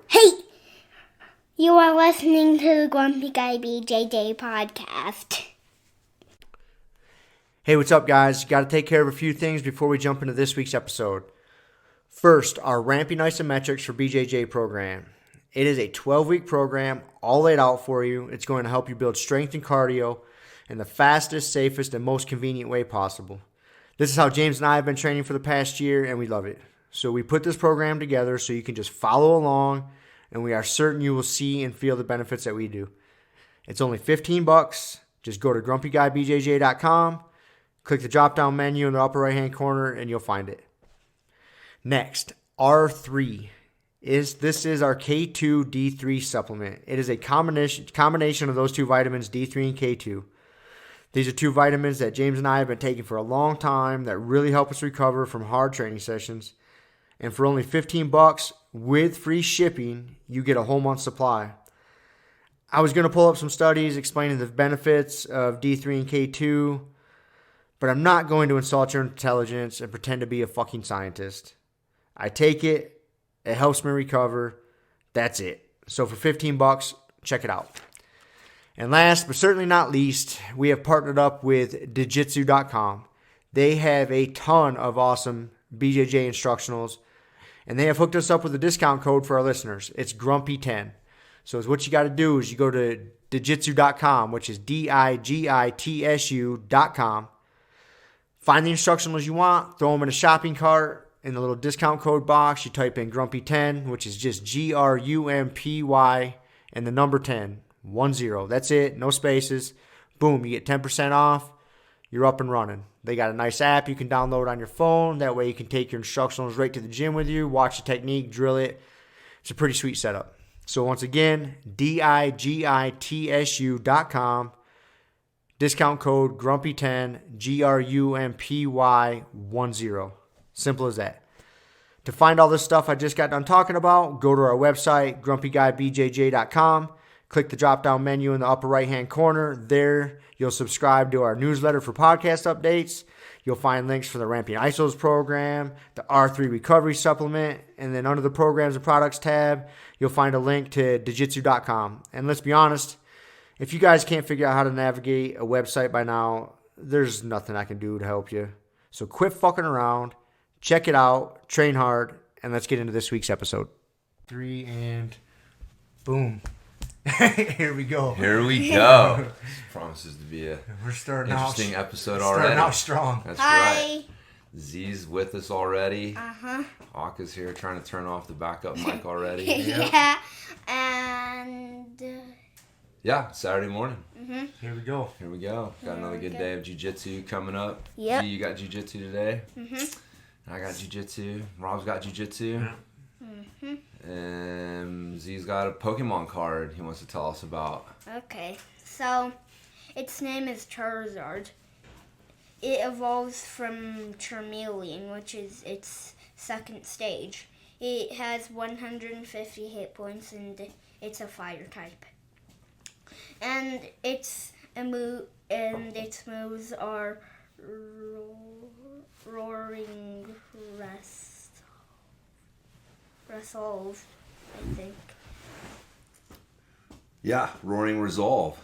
Hey! You are listening to the Grumpy Guy BJJ Podcast. Hey, what's up, guys? Got to take care of a few things before we jump into this week's episode. First, our Ramping Isometrics for BJJ program. It is a 12-week program, all laid out for you. It's going to help you build strength and cardio in the fastest, safest, and most convenient way possible. This is how James and I have been training for the past year, and we love it. So we put this program together so you can just follow along, and we are certain you will see and feel the benefits that we do. It's only $15. Just go to grumpyguybjj.com, click the drop-down menu in the upper right-hand corner, and you'll find it. Next, R3. This is our K2 D3 supplement. It is a combination of those two vitamins, D3 and K2. These are two vitamins that James and I have been taking for a long time that really help us recover from hard training sessions. And for only $15 with free shipping, you get a whole month's supply. I was going to pull up some studies explaining the benefits of D3 and K2, but I'm not going to insult your intelligence and pretend to be a fucking scientist. I take it. It helps me recover. That's it. So for $15, check it out. And last but certainly not least, we have partnered up with Jiu-Jitsu.com. They have a ton of awesome BJJ instructionals, and they have hooked us up with a discount code for our listeners. It's Grumpy10. So what you got to do is you go to Jiu-Jitsu.com, which is DIGITSU.com. Find the instructionals you want, throw them in a shopping cart. In the little discount code box, you type in Grumpy10, which is just GRUMPY and the number 10. 10. That's it. No spaces. Boom. You get 10% off. You're up and running. They got a nice app you can download on your phone. That way you can take your instructionals right to the gym with you, watch the technique, drill it. It's a pretty sweet setup. So once again, DIGITSU.com. Discount code Grumpy10, GRUMPY10. Simple as that. To find all this stuff I just got done talking about, go to our website, grumpyguybjj.com. Click the drop-down menu in the upper right-hand corner. There, you'll subscribe to our newsletter for podcast updates. You'll find links for the Ramping ISOs program, the R3 recovery supplement, and then under the programs and products tab, you'll find a link to Jiu-Jitsu.com. And let's be honest, if you guys can't figure out how to navigate a website by now, there's nothing I can do to help you. So quit fucking around, check it out, train hard, and let's get into this week's episode. 3 and boom. Here we go. This promises to be a We're starting interesting episode starting already. out strong. That's Hi. right. Z's with us already. Uh-huh. Hawk is here trying to turn off the backup mic already. Yeah. And... Yeah, Saturday morning. Here we go. Here we go. Got another good day of jiu-jitsu coming up. Yep. Z, you got jiu-jitsu today. I got jiu-jitsu. Rob's got jiu-jitsu. And Z's got a Pokemon card he wants to tell us about. Okay, so its name is Charizard. It evolves from Charmeleon, which is its second stage. It has 150 hit points and it's a fire type. And its moves are Roaring Resolve, I think. Yeah, Roaring Resolve.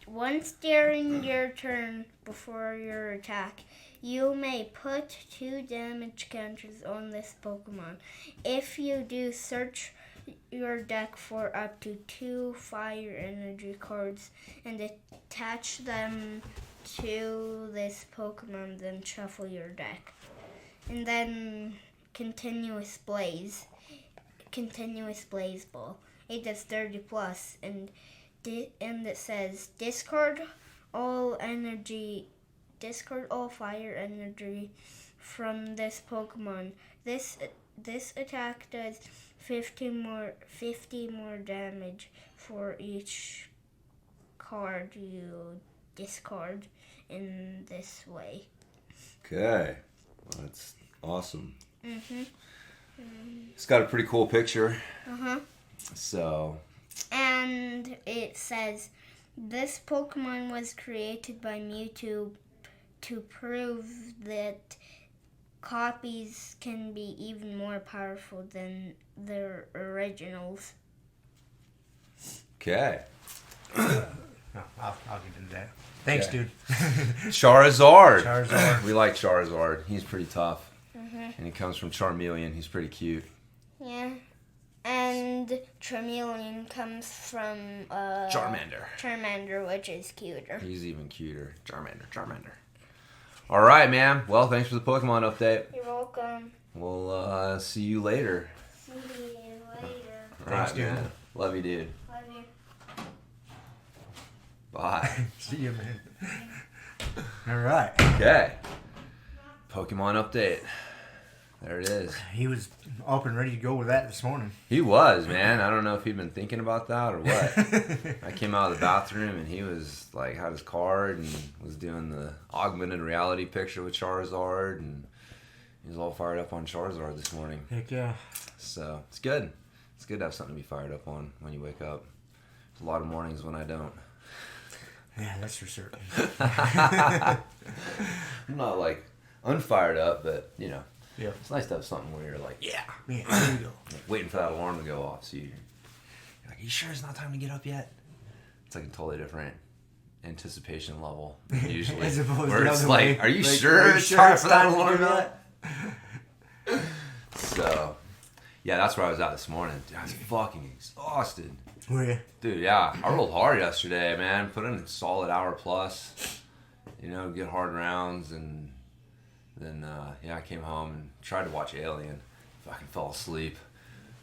Once during your turn before your attack, you may put 2 damage counters on this Pokemon. If you do, search your deck for up to 2 fire energy cards and attach them to this Pokemon, then shuffle your deck. And then Continuous Blaze Ball. It does 30 plus, and it says discard all fire energy from this Pokemon. This attack does 50 more damage for each card you discard in this way. Okay, well, that's awesome. It's got a pretty cool picture. So. And it says, this Pokemon was created by Mewtwo to prove that copies can be even more powerful than the originals. Okay. Oh, I'll get into that. Thanks, Okay. dude. Charizard. We like Charizard. He's pretty tough. Mm-hmm. And he comes from Charmeleon. He's pretty cute. Yeah. And Charmeleon comes from Charmander, which is cuter. He's even cuter. Charmander. All right, man. Well, thanks for the Pokemon update. You're welcome. We'll see you later. See you later. All Thanks, right, dude. man. Love you, dude. Love you. Bye. See you, man. All right. Okay. Pokemon update. There it is. He was up and ready to go with that this morning. He was, man. I don't know if he'd been thinking about that or what. I came out of the bathroom and he was like, had his card and was doing the augmented reality picture with Charizard, and he was all fired up on Charizard this morning. Heck yeah. So it's good. It's good to have something to be fired up on when you wake up. There's a lot of mornings when I don't. Yeah, that's for certain. I'm not like unfired up, but you know. Yeah. It's nice to have something where you're like, yeah, Yeah, there you go. like waiting for that alarm to go off. So you're like, you sure it's not time to get up yet? It's like a totally different anticipation level than usually. As opposed where to the it's other like, way. are you Like, sure it's time for that to alarm do yet? So, yeah, that's where I was at this morning. Dude, I was fucking exhausted. Were you? Dude, yeah, I rolled hard yesterday, man. Put in a solid hour plus. You know, get hard rounds, and then I came home and tried to watch Alien. Fucking fell asleep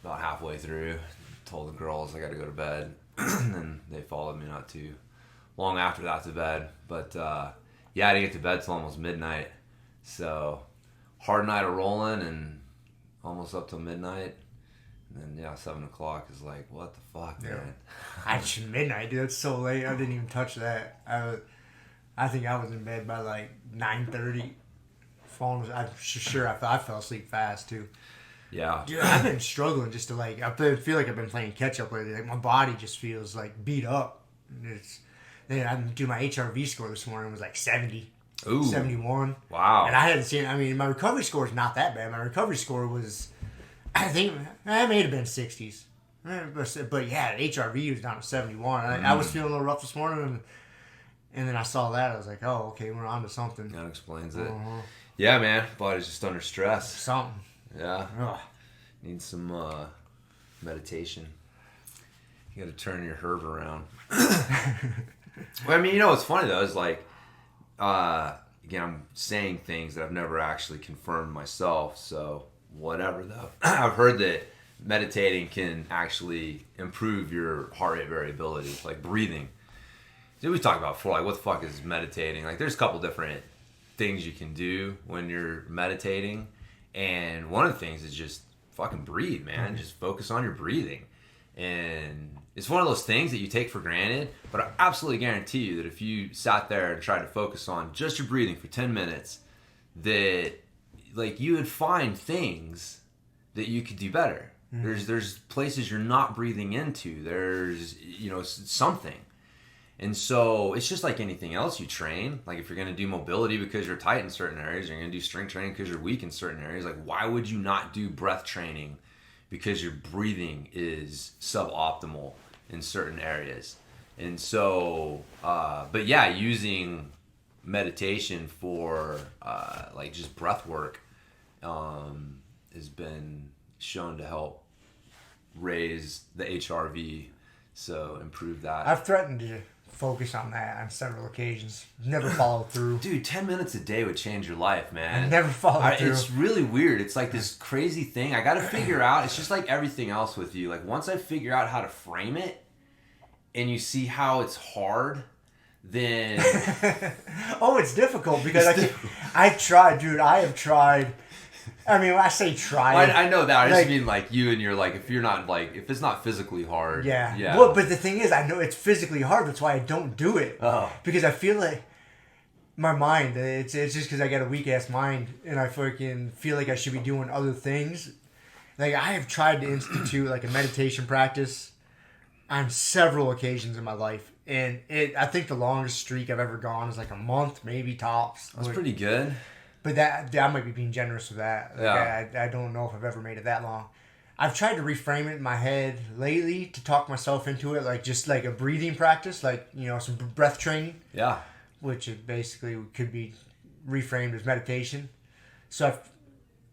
about halfway through. Told the girls I got to go to bed, and then they followed me not too long after that to bed. But I didn't get to bed till almost midnight. So hard night of rolling and almost up till midnight. And then 7 o'clock is like, what the fuck, man? Midnight, dude. That's so late. I didn't even touch that. I think I was in bed by like 9:30. I'm sure I fell asleep fast too. Yeah. Dude, I've been struggling just to I feel like I've been playing catch up lately. Like my body just feels like beat up. I'm doing my HRV score this morning. It was like 70. Ooh. 71. Wow. And I hadn't seen, my recovery score is not that bad. My recovery score was, I think, it may have been 60s. But yeah, HRV was down to 71. I was feeling a little rough this morning, and then I saw that. I was like, oh, okay, we're on to something. That explains it. Uh-huh. Yeah, man. Body's just under stress. Something. Yeah. Ugh. Need some meditation. You got to turn your herb around. Well, what's funny though is like, again, I'm saying things that I've never actually confirmed myself. So whatever though. I've heard that meditating can actually improve your heart rate variability, like breathing. So we talked about before, like what the fuck is meditating? Like there's a couple different things you can do when you're meditating, and one of the things is just fucking breathe, man. Mm-hmm. Just focus on your breathing. And it's one of those things that you take for granted, but I absolutely guarantee you that if you sat there and tried to focus on just your breathing for 10 minutes, that like you would find things that you could do better. Mm-hmm. There's places you're not breathing into. There's something. And so it's just like anything else you train. Like if you're going to do mobility because you're tight in certain areas, you're going to do strength training because you're weak in certain areas. Like why would you not do breath training because your breathing is suboptimal in certain areas? And so, but yeah, using meditation for like just breath work has been shown to help raise the HRV, so improve that. I've threatened to focus on that on several occasions. Never followed through. Dude, 10 minutes a day would change your life, man. Never followed through. It's really weird. It's like this crazy thing. I got to figure out. It's just like everything else with you. Like once I figure out how to frame it and you see how it's hard, then... Oh, it's difficult because I've tried, dude. I have tried... when I say try... Well, I know that. I just mean like you and you're like, if you're not like, if it's not physically hard. Yeah. Yeah. Well, but the thing is, I know it's physically hard. That's why I don't do it. Oh. Because I feel like my mind, it's just because I got a weak ass mind and I fucking feel like I should be doing other things. Like I have tried to institute like a meditation practice on several occasions in my life. And I think the longest streak I've ever gone is like a month, maybe tops. That's pretty good. But that might be being generous with that. Like, Yeah. I don't know if I've ever made it that long. I've tried to reframe it in my head lately to talk myself into it, like just like a breathing practice, like, you know, some breath training. Yeah. Which it basically could be reframed as meditation. So I've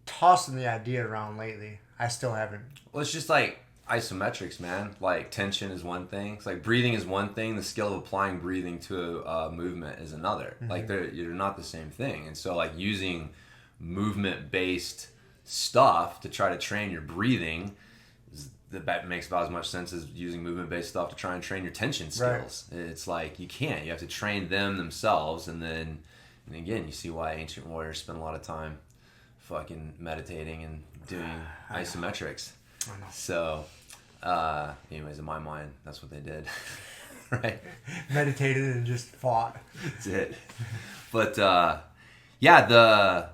tossed the idea around lately. I still haven't. Well, it's just like isometrics, man. Like tension is one thing. It's like breathing is one thing. The skill of applying breathing to a movement is another. Mm-hmm. Like they're not the same thing. And so like using movement-based stuff to try to train your breathing, that makes about as much sense as using movement-based stuff to try and train your tension skills. Right. It's like you can't. You have to train them themselves, and again, you see why ancient warriors spend a lot of time fucking meditating and doing isometrics. I know. So, anyways, in my mind, that's what they did, right? Meditated and just fought. That's it. But yeah,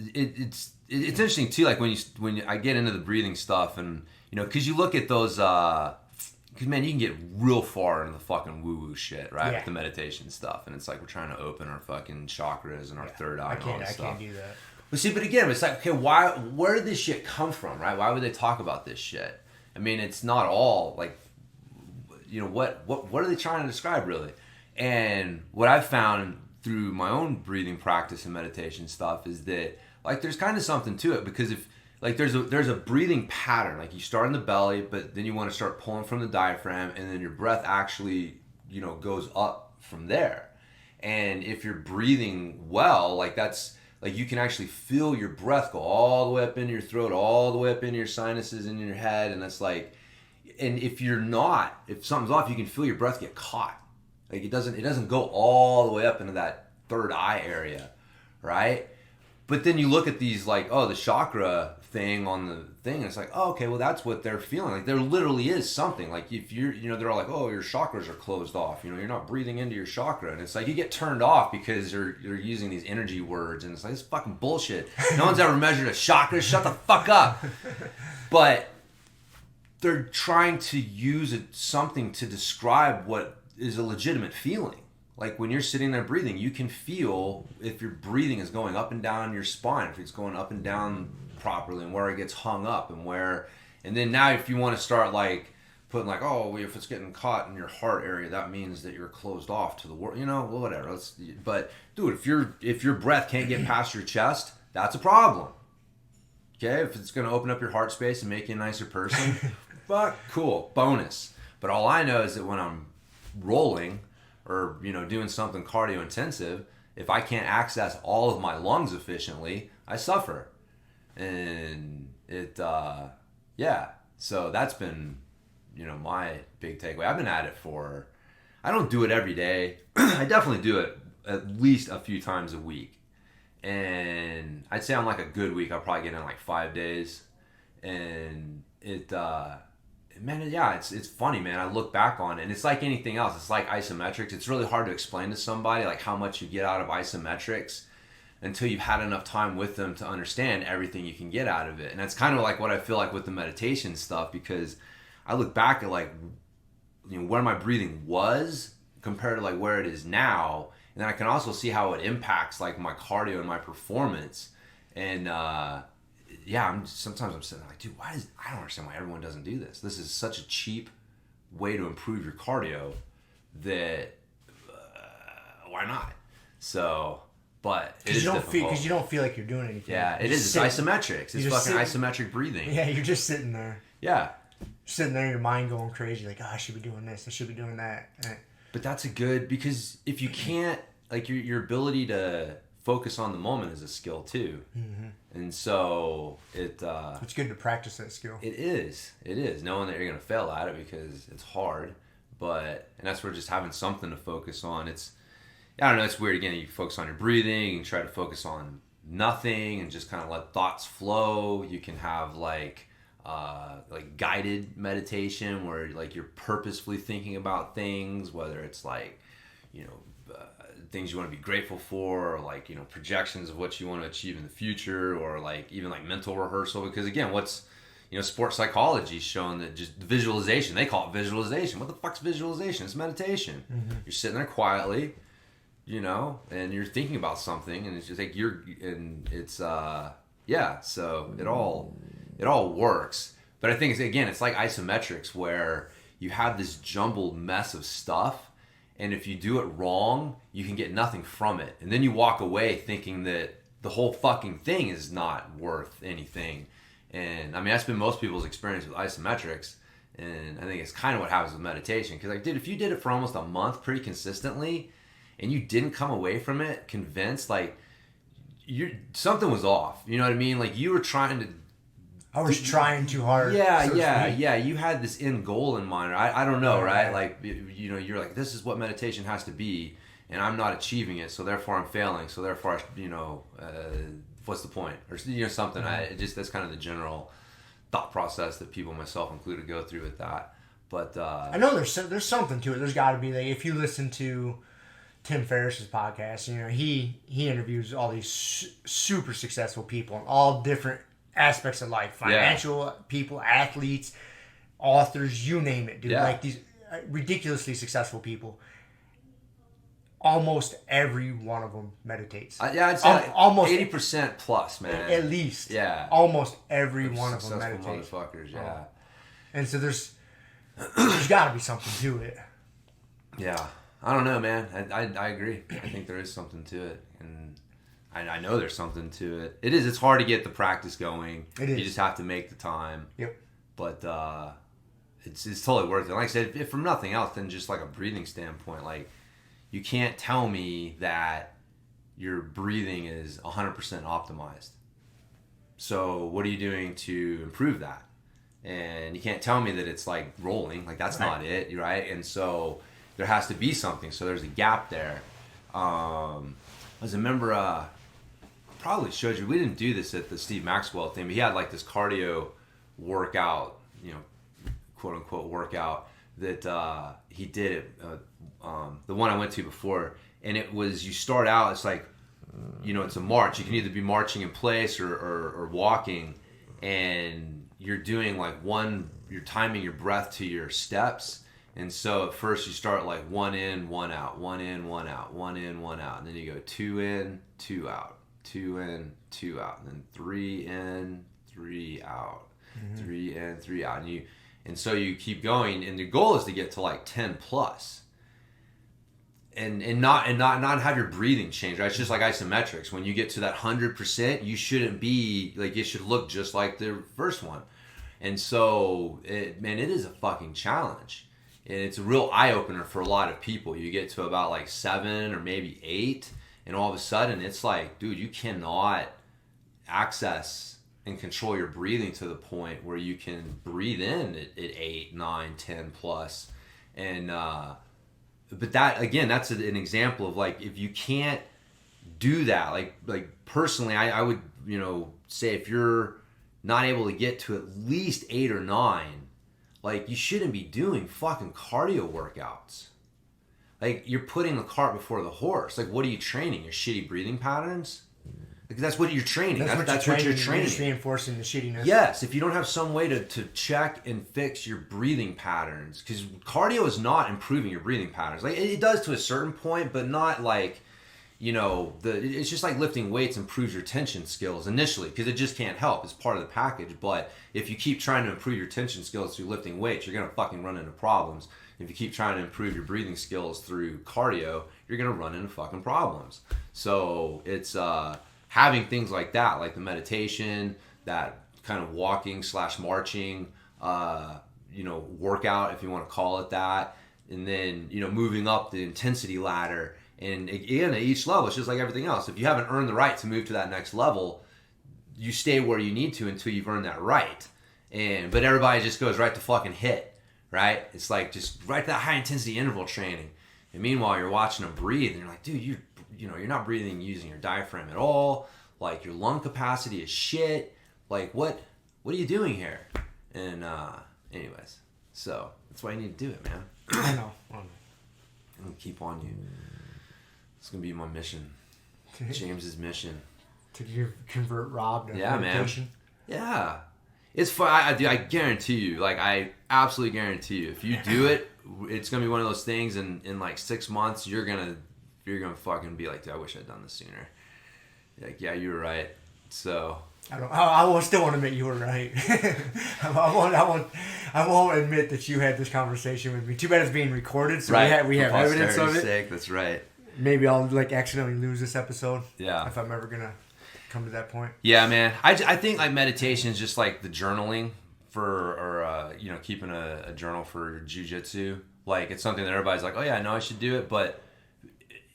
it's interesting too. Like when I get into the breathing stuff, and you know, because you look at those, because man, you can get real far into the fucking woo-woo shit, right? Yeah. With the meditation stuff, and it's like we're trying to open our fucking chakras and our third eye and all this stuff. I can't do that. But see, again, it's like, okay, where did this shit come from, right? Why would they talk about this shit? I mean, it's not all like, you know, what are they trying to describe really? And what I've found through my own breathing practice and meditation stuff is that like there's kind of something to it, because if like there's a breathing pattern, like you start in the belly, but then you want to start pulling from the diaphragm, and then your breath actually, you know, goes up from there. And if you're breathing well, like that's like you can actually feel your breath go all the way up into your throat, all the way up into your sinuses and in your head, and that's like, and if something's off, you can feel your breath get caught. Like it doesn't go all the way up into that third eye area, right? But then you look at these like, oh, the chakra thing on the thing, and it's like, oh, okay, well that's what they're feeling. Like there literally is something. Like if you're, you know, they're all like, oh, your chakras are closed off. You know, you're not breathing into your chakra, and it's like you get turned off because you're using these energy words, and it's like, it's fucking bullshit. No one's ever measured a chakra. Shut the fuck up. But they're trying to use something to describe what is a legitimate feeling. Like when you're sitting there breathing, you can feel if your breathing is going up and down your spine, if it's going up and down properly, and where it gets hung up, and then now if you want to start like putting like, oh, if it's getting caught in your heart area, that means that you're closed off to the world, you know, well, whatever. But dude, if your breath can't get past your chest, that's a problem. Okay, if it's going to open up your heart space and make you a nicer person, fuck, cool, bonus. But all I know is that when I'm rolling, or, you know, doing something cardio intensive, if I can't access all of my lungs efficiently, I suffer. And so that's been, you know, my big takeaway. I've been at it I don't do it every day. I definitely do it at least a few times a week. And I'd say on like a good week, I'll probably get in like 5 days. And it's funny, man. I look back on it, and it's like anything else. It's like isometrics. It's really hard to explain to somebody like how much you get out of isometrics until you've had enough time with them to understand everything you can get out of it. And that's kind of like what I feel like with the meditation stuff, because I look back at like, you know, where my breathing was compared to like where it is now, and then I can also see how it impacts like my cardio and my performance. And sometimes I'm sitting there like, dude, I don't understand why everyone doesn't do this. This is such a cheap way to improve your cardio that why not? So, but it is difficult. Because you don't feel like you're doing anything. Yeah, it is. It's isometrics. It's fucking isometric breathing. Yeah, you're just sitting there. Yeah. Sitting there, your mind going crazy, like, oh, I should be doing this, I should be doing that. But that's because if you can't, like, your ability to focus on the moment is a skill too. Mm-hmm. And so it's good to practice that skill. It is knowing that you're going to fail at it because it's hard, and that's where just having something to focus on. I don't know, it's weird. Again, you focus on your breathing and try to focus on nothing and just kind of let thoughts flow. You can have like guided meditation where like you're purposefully thinking about things, whether it's like, you know, things you want to be grateful for, or like, you know, projections of what you want to achieve in the future, or like even like mental rehearsal. Because again, sports psychology shown that just visualization, they call it visualization. What the fuck's visualization? It's meditation. Mm-hmm. You're sitting there quietly, you know, and you're thinking about something, and it's just like so it all works. But I think it's like isometrics, where you have this jumbled mess of stuff, and if you do it wrong, you can get nothing from it, and then you walk away thinking that the whole fucking thing is not worth anything. And I mean, that's been most people's experience with isometrics. And I think it's kind of what happens with meditation. Because, like, dude, if you did it for almost a month pretty consistently and you didn't come away from it convinced, like, something was off. You know what I mean? Like, you were trying to... I was trying too hard. Yeah. You had this end goal in mind. I don't know, right? Like, you know, you're like, this is what meditation has to be, and I'm not achieving it, so therefore I'm failing. So therefore, what's the point? Or, you know, something. That's kind of the general thought process that people, myself included, go through with that. But I know there's something to it. There's got to be, like, if you listen to Tim Ferriss's podcast, you know, he interviews all these super successful people in all different aspects of life, financial people, athletes, authors, you name it, dude. Like, these ridiculously successful people. Almost every one of them meditates. I'd say almost 80% plus, man. At least. Yeah. Almost every one of them meditates. Motherfuckers, yeah. And so there's got to be something to it. Yeah. I don't know, man. I agree. I think there is something to it, and I know there's something to it. It's hard to get the practice going. It is. You just have to make the time. Yep. But it's totally worth it. Like I said, if from nothing else than just like a breathing standpoint, like, you can't tell me that your breathing is 100% optimized. So what are you doing to improve that? And you can't tell me that it's like rolling. Like, that's not it, right? And so there has to be something. So there's a gap there. I remember, probably showed you, we didn't do this at the Steve Maxwell thing, but he had like this cardio workout, you know, quote unquote workout that he did it. The one I went to before, and it was, you start out, it's like, you know, it's a march. You can either be marching in place or walking, and you're doing like you're timing your breath to your steps. And so at first you start like 1 in, 1 out, 1 in, 1 out, 1 in, 1 out. And then you go 2 in, 2 out, 2 in, 2 out. And then 3 in, 3 out, 3 in, 3 out. And so you keep going, and the goal is to get to like 10 plus. And not have your breathing change, right? It's just like isometrics. When you get to that 100%, you shouldn't be like, it should look just like the first one. And so, it is a fucking challenge, and it's a real eye opener for a lot of people. You get to about like 7 or maybe 8, and all of a sudden it's like, dude, you cannot access and control your breathing to the point where you can breathe in at 8, 9, 10 plus, and but that, again, that's an example of like, if you can't do that, like personally, I would, you know, say if you're not able to get to at least 8 or 9, like, you shouldn't be doing fucking cardio workouts. Like, you're putting the cart before the horse. Like, what are you training? Your shitty breathing patterns? Like, that's what you're training. That's what you're training. You're just reinforcing the shittiness. Yes, if you don't have some way to check and fix your breathing patterns, because cardio is not improving your breathing patterns. Like, it does to a certain point, but not like, you know, it's just like lifting weights improves your tension skills initially, because it just can't help. It's part of the package. But if you keep trying to improve your tension skills through lifting weights, you're gonna fucking run into problems. If you keep trying to improve your breathing skills through cardio, you're gonna run into fucking problems. So it's having things like that, like the meditation, that kind of walking / marching, you know, workout, if you want to call it that, and then, you know, moving up the intensity ladder. And again, at each level, it's just like everything else. If you haven't earned the right to move to that next level, you stay where you need to until you've earned that right. But everybody just goes right to fucking hit, right? It's like just right to that high intensity interval training. And meanwhile, you're watching them breathe, and you're like, dude, you're not breathing using your diaphragm at all. Like, your lung capacity is shit. Like, what are you doing here? And anyways, so that's why you need to do it, man. I know. I'm gonna keep on you. It's gonna be my mission. James's mission. To convert Rob to Man. meditation. Yeah. It's fun. I guarantee you, like, I absolutely guarantee you, if you do it, it's gonna be one of those things, and in like 6 months, you're gonna you're gonna fucking be like, dude, I wish I'd done this sooner. You're like, yeah, you were right. So I still won't admit you were right. I won't admit that you had this conversation with me. Too bad it's being recorded, so we have evidence of it. Sake, that's right. Maybe I'll like accidentally lose this episode. Yeah. If I'm ever gonna come to that point. Yeah, man. I think like meditation is just like the journaling or keeping a journal for jiu-jitsu. Like it's something that everybody's like, oh yeah, I know I should do it, but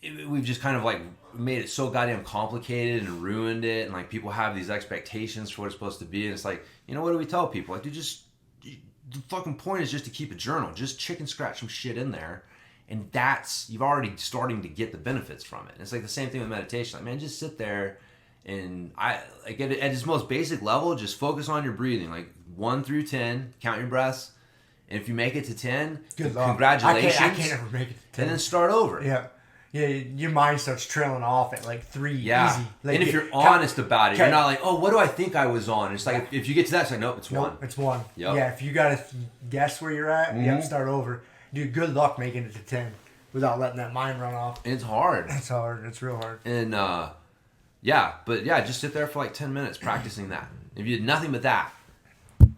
we've just kind of like made it so goddamn complicated and ruined it, and like people have these expectations for what it's supposed to be, and it's like, what do we tell people? Like, dude, the fucking point is just to keep a journal, just chicken scratch some shit in there, and you've already starting to get the benefits from it. And it's like the same thing with meditation. Like, man, just sit there and at its most basic level, just focus on your breathing, like 1 through 10, count your breaths, and if you make it to 10, congratulations. I can't ever make it to 10. And then start over. Yeah. Yeah, your mind starts trailing off at like 3, easy. Like, and if you're honest about it, you're not like, oh, what do I think I was on? It's like, if you get to that, it's like, nope, it's 1. It's 1. Yep. Yeah, if you got to guess where you're at, you have to start over. Dude, good luck making it to 10 without letting that mind run off. It's hard. It's hard. It's real hard. And, just sit there for like 10 minutes practicing that. If you did nothing but that,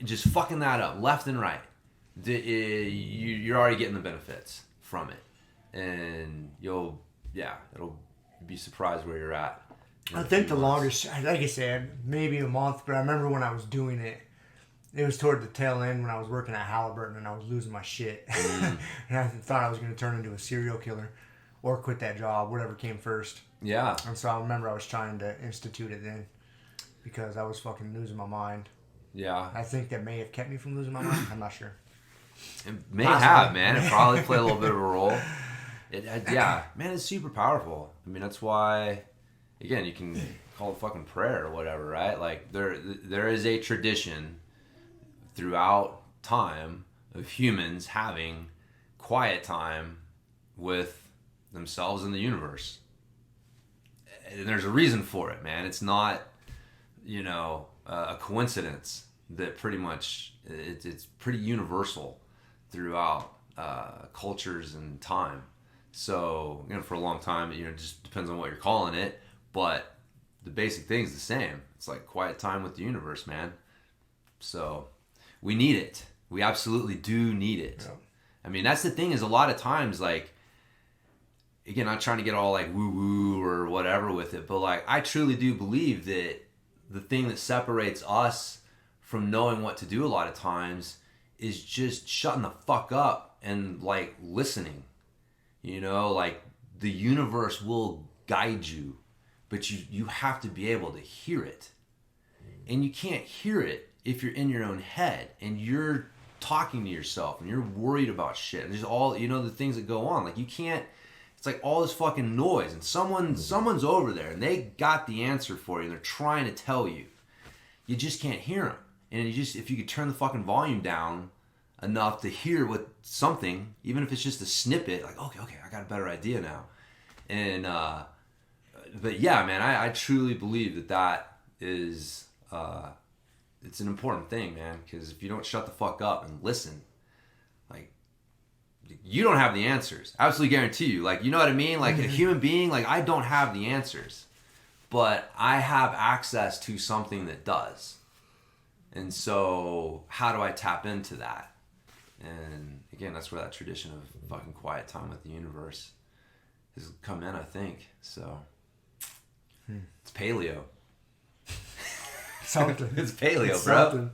just fucking that up left and right, you're already getting the benefits from it. And it'll be surprised where you're at. I think the longest, like I said, maybe a month, but I remember when I was doing it, it was toward the tail end when I was working at Halliburton and I was losing my shit. And I thought I was going to turn into a serial killer or quit that job, whatever came first. Yeah. And so I remember I was trying to institute it then because I was fucking losing my mind. Yeah. I think that may have kept me from losing my mind. I'm not sure. It may have, man. It probably played a little bit of a role. Man, it's super powerful. I mean, that's why, again, you can call it fucking prayer or whatever, right? Like, there is a tradition throughout time of humans having quiet time with themselves and the universe. And there's a reason for it, man. It's not, a coincidence that pretty much, it's pretty universal throughout cultures and time. So, for a long time, it just depends on what you're calling it, but the basic thing's the same. It's like quiet time with the universe, man. So, we need it. We absolutely do need it. Yeah. I mean, that's the thing is a lot of times, like, again, not trying to get all like woo-woo or whatever with it, but like, I truly do believe that the thing that separates us from knowing what to do a lot of times is just shutting the fuck up and like listening. Like the universe will guide you, but you have to be able to hear it. And you can't hear it if you're in your own head and you're talking to yourself and you're worried about shit. And there's all, the things that go on. Like you can't, it's like all this fucking noise and someone's over there and they got the answer for you and they're trying to tell you. You just can't hear them. And if you could turn the fucking volume down enough to hear what something, even if it's just a snippet, like, okay, I got a better idea now. And, but yeah, man, I truly believe that is, it's an important thing, man, because if you don't shut the fuck up and listen, like, you don't have the answers. Absolutely guarantee you. Like, you know what I mean? Like, a human being, like, I don't have the answers, but I have access to something that does. And so, how do I tap into that? And again, that's where that tradition of fucking quiet time with the universe has come in, I think. So, it's paleo. Something. It's paleo, it's bro. Something.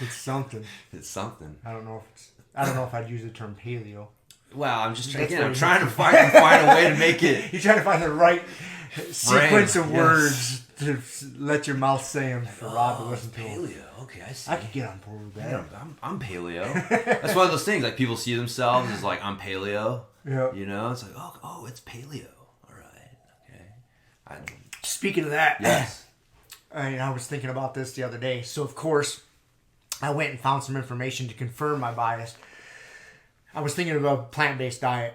It's something. It's something. I don't know if I'd use the term paleo. Well, I'm just I'm trying to find a way to make it. You're trying to find the right sequence of words to let your mouth say them for Rob to listen to them. Paleo. Okay, I see. I could get on board with that. Yeah, I'm paleo. That's one of those things. Like people see themselves as like I'm paleo. Yeah. It's like oh, it's paleo. All right. Okay. Speaking of that. Yes. I was thinking about this the other day. So, of course, I went and found some information to confirm my bias. I was thinking about a plant-based diet.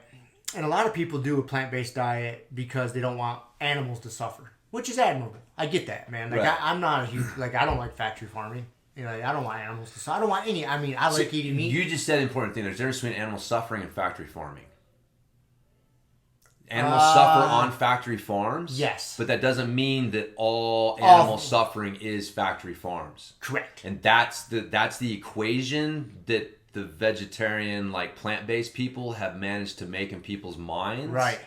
And a lot of people do a plant-based diet because they don't want animals to suffer, which is admirable. I get that, man. Like, right. I'm not a huge... Like, I don't like factory farming. I don't want animals to suffer. I don't want any... I mean, I like eating meat. You just said an important thing. There's a difference between animal suffering and factory farming. animals suffer on factory farms. Yes. But that doesn't mean that all animal suffering is factory farms. Correct. And that's the equation that the vegetarian, like plant-based people have managed to make in people's minds. Right.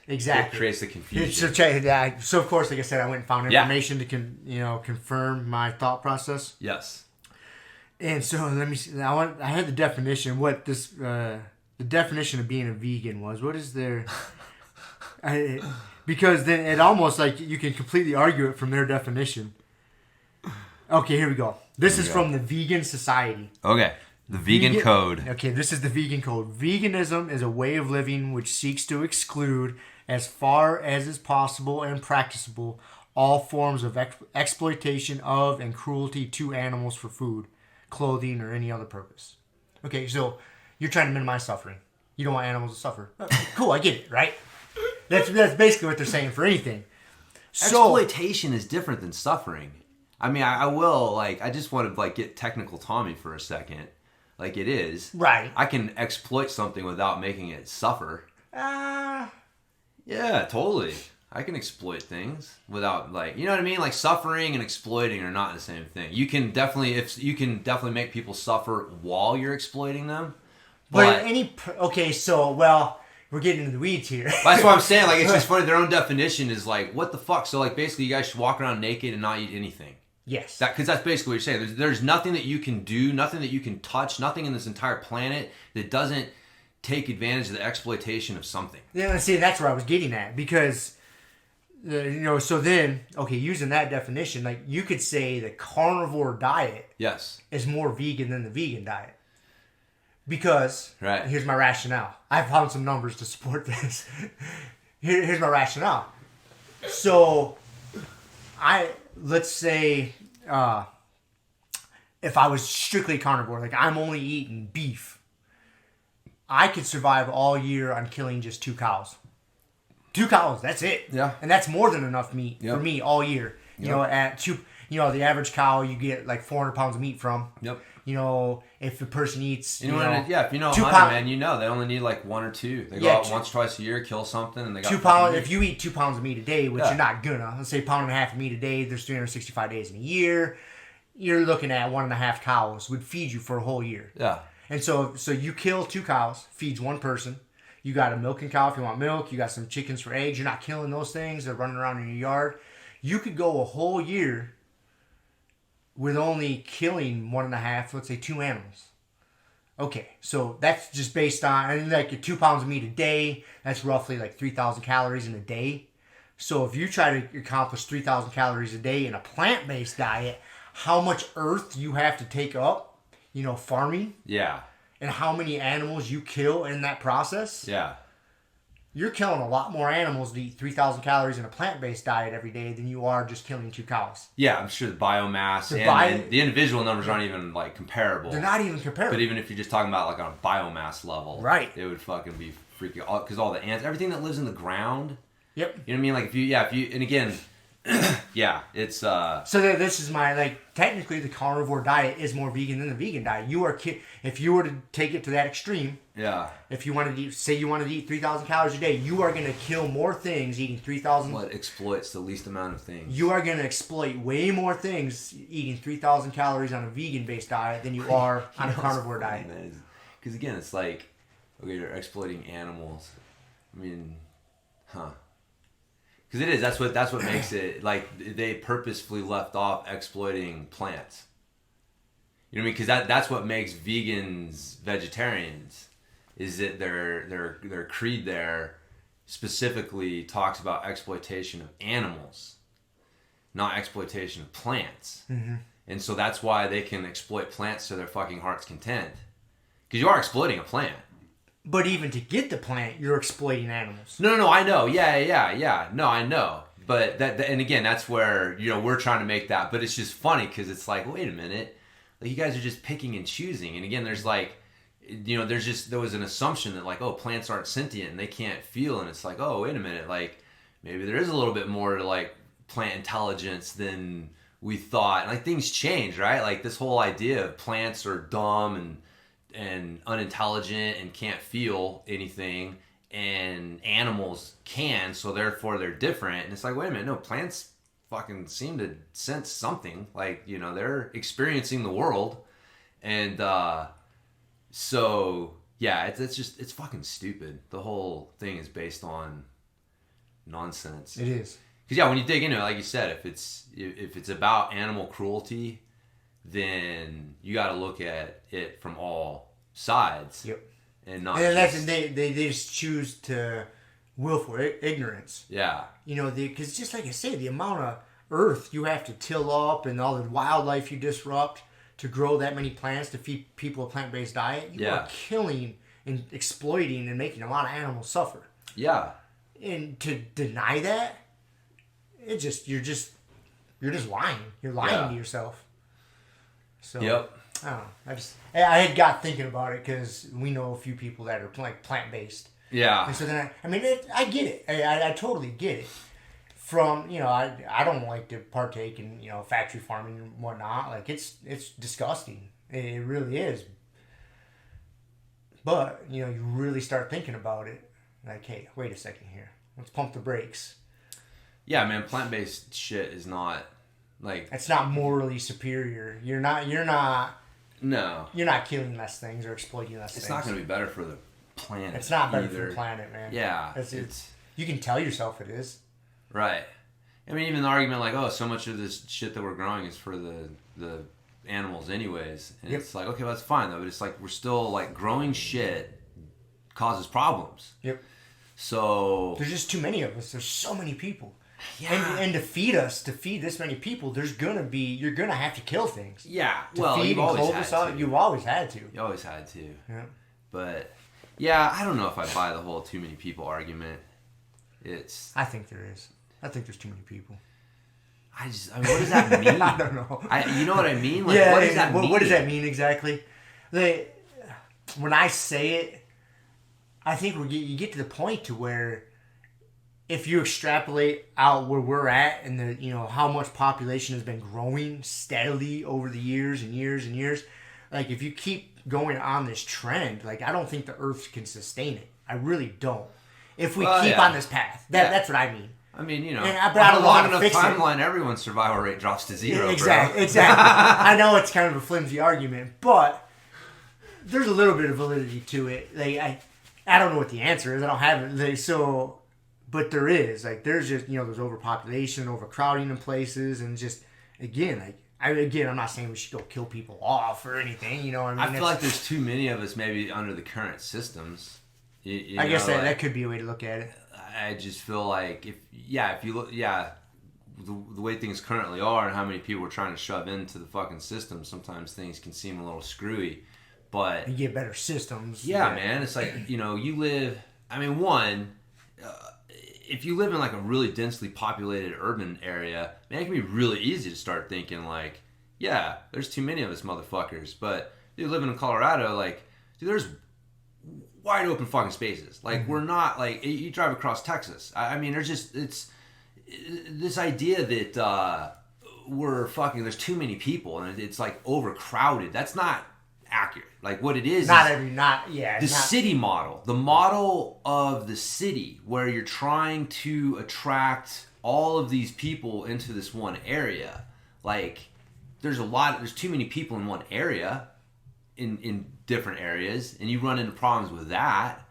Exactly. It creates the confusion. So of course, like I said, I went and found information to confirm my thought process. Yes. And so let me see. I had the definition. What this the definition of being a vegan was. What is their? Because then it almost like you can completely argue it from their definition. Okay, here we go. This is from the Vegan Society. Okay. The vegan code. Okay, this is the vegan code. Veganism is a way of living which seeks to exclude, as far as is possible and practicable, all forms of exploitation of and cruelty to animals for food, clothing, or any other purpose. Okay, so you're trying to minimize suffering. You don't want animals to suffer. Cool, I get it, right? That's basically what they're saying for anything. Exploitation is different than suffering. I mean, I just want to get technical Tommy for a second. Like it is. Right. I can exploit something without making it suffer. Yeah, totally. I can exploit things without you know what I mean? Like suffering and exploiting are not the same thing. You can definitely make people suffer while you're exploiting them. But we're getting into the weeds here. That's what I'm saying. Like it's just funny. Their own definition is what the fuck? So basically you guys should walk around naked and not eat anything. Yes. Because that's basically what you're saying. There's nothing that you can do, nothing that you can touch, nothing in this entire planet that doesn't take advantage of the exploitation of something. Yeah, see, that's where I was getting at. Because, so then, using that definition, you could say the carnivore diet is more vegan than the vegan diet. Because, here's my rationale. I found some numbers to support this. Here's my rationale. So, let's say if I was strictly carnivore, I'm only eating beef, I could survive all year on killing just 2 cows. 2 cows, that's it. Yeah. And that's more than enough meat for me all year. You know, at the average cow you get 400 pounds of meat from. Yep. If a person eats, if you know a hunter, man, they only need 1 or 2. They go out once, twice a year, kill something, and they got 2 pounds. If you eat 2 pounds of meat a day, which you're not gonna, let's say 1.5 pounds of meat a day, there's 365 days in a year. You're looking at 1.5 cows would feed you for a whole year. Yeah. And so you kill 2 cows, feeds 1 person. You got a milking cow if you want milk. You got some chickens for eggs. You're not killing those things. They're running around in your yard. You could go a whole year with only killing 1.5, let's say 2 animals. Okay, so that's just based on, 2 pounds of meat a day, that's roughly 3,000 calories in a day. So if you try to accomplish 3,000 calories a day in a plant-based diet, how much earth you have to take up, farming. Yeah. And how many animals you kill in that process. Yeah. You're killing a lot more animals to eat 3,000 calories in a plant-based diet every day than you are just killing 2 cows. Yeah, I'm sure the biomass and the individual numbers aren't even comparable. They're not even comparable. But even if you're just talking about on a biomass level, right? It would fucking be freaking, because all the ants, everything that lives in the ground. Yep. You know what I mean? If you, and again, it's. So this is my technically the carnivore diet is more vegan than the vegan diet. If you were to take it to that extreme. Yeah. If you wanted to eat 3,000 calories a day, you are going to kill more things eating 3,000. What exploits the least amount of things? You are going to exploit way more things eating 3,000 calories on a vegan-based diet than you are on a carnivore diet. Because again, it's you're exploiting animals. I mean, Because it is. That's what makes it they purposefully left off exploiting plants. You know what I mean? Because that's what makes vegans vegetarians. Is that their creed there specifically talks about exploitation of animals, not exploitation of plants. Mm-hmm. And so that's why they can exploit plants to their fucking heart's content. Because you are exploiting a plant. But even to get the plant, you're exploiting animals. No, I know. Yeah. No, I know. But and again, that's where, we're trying to make that. But it's just funny because it's wait a minute. You guys are just picking and choosing. And again, there's there was an assumption that plants aren't sentient and they can't feel. And it's wait a minute. Maybe there is a little bit more to plant intelligence than we thought. And things change, right? This whole idea of plants are dumb and unintelligent and can't feel anything and animals can, so therefore they're different. And it's like, wait a minute, no, plants fucking seem to sense something. Like, you know, they're experiencing the world. And so, yeah, it's fucking stupid. The whole thing is based on nonsense. It is. Because, yeah, when you dig into it, like you said, if it's about animal cruelty, then you got to look at it from all sides. Yep. And not they just choose to willful ignorance. Yeah. You know, because just like I say, the amount of earth you have to till up and all the wildlife you disrupt to grow that many plants to feed people a plant-based diet, you are killing and exploiting and making a lot of animals suffer. Yeah. And to deny that, you're just lying. You're lying to yourself. So, yep. I don't know. I had got thinking about it because we know a few people that are like plant-based. Yeah. And so then I get it. I totally get it. From, you know, I don't like to partake in, you know, factory farming and whatnot. Like, it's disgusting. It really is. But, you know, you really start thinking about it. Like, hey, wait a second here. Let's pump the brakes. Yeah, man, plant-based shit is not, like... It's not morally superior. You're not... No. You're not killing less things or exploiting less things. It's not going to be better for the planet. It's not better either. for the planet, man. Yeah. It's you can tell yourself it is. Right. I mean, even the argument like, oh, so much of this shit that we're growing is for the animals anyways. And it's like, okay, well, that's fine, though. But it's like, we're still, like, growing shit causes problems. Yep. So... There's just too many of us. There's so many people. Yeah. And to feed this many people, you're gonna have to kill things. Yeah. To feed and clothe us all, you've always had to. You always had to. Yeah. But, yeah, I don't know if I buy the whole too many people argument. I think there is. I think there's too many people. I mean, what does that mean? I don't know. You know what I mean? Like, yeah. What does that mean? What does that mean exactly? When I say it, I think you get to the point to where if you extrapolate out where we're at and how much population has been growing steadily over the years and years and years, like if you keep going on this trend, like I don't think the Earth can sustain it. I really don't. If we keep on this path, that's what I mean. I mean, but I don't know how to enough fix timeline, everyone's survival rate drops to zero. Exactly. I know it's kind of a flimsy argument, but there's a little bit of validity to it. Like I don't know what the answer is. I don't have it. But there is. Like there's just there's overpopulation, overcrowding in places, and just again I'm not saying we should go kill people off or anything. You know what I mean? I feel like there's too many of us maybe under the current systems. I guess that could be a way to look at it. I just feel like if you look, the way things currently are and how many people are trying to shove into the fucking system, sometimes things can seem a little screwy. But you get better systems. Yeah, man. It's like you live. I mean, if you live in like a really densely populated urban area, man, it can be really easy to start thinking like, yeah, there's too many of us motherfuckers. But dude, living in Colorado, like, dude, there's wide open fucking spaces. Like we're not like you drive across Texas. I mean, it's this idea that there's too many people and it's like overcrowded. That's not accurate. Like what it is city model, the model of the city where you're trying to attract all of these people into this one area. Like there's too many people in one area. In different areas, and you run into problems with that,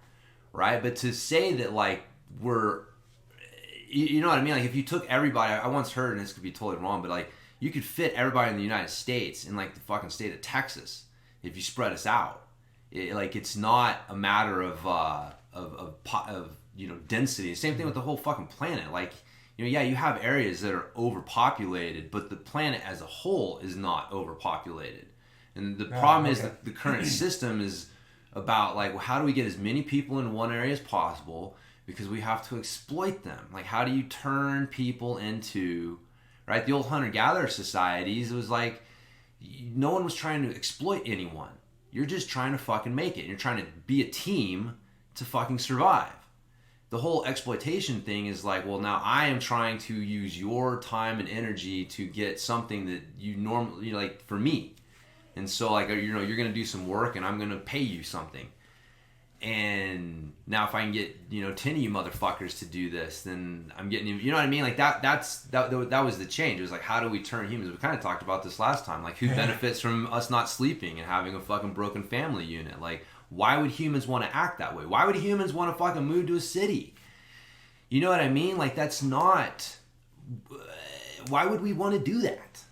right? But to say that like you know what I mean? Like if you took everybody, I once heard, and this could be totally wrong, but like you could fit everybody in the United States in like the fucking state of Texas if you spread us out. It's not a matter of density. Same thing with the whole fucking planet. Like you have areas that are overpopulated, but the planet as a whole is not overpopulated. And the problem is that the current system is about like, well, how do we get as many people in one area as possible? Because we have to exploit them. Like, how do you turn people into, right? The old hunter-gatherer societies, it was like, no one was trying to exploit anyone. You're just trying to fucking make it. You're trying to be a team to fucking survive. The whole exploitation thing is like, well, now I am trying to use your time and energy to get something that you normally, like, for me. And so, like, you're going to do some work and I'm going to pay you something. And now if I can get 10 of you motherfuckers to do this, then I'm getting you know what I mean? Like that was the change. It was like, how do we turn humans? We kind of talked about this last time. Like, who benefits from us not sleeping and having a fucking broken family unit? Like, why would humans want to act that way? Why would humans want to fucking move to a city? You know what I mean? Like, that's not... Why would we want to do that?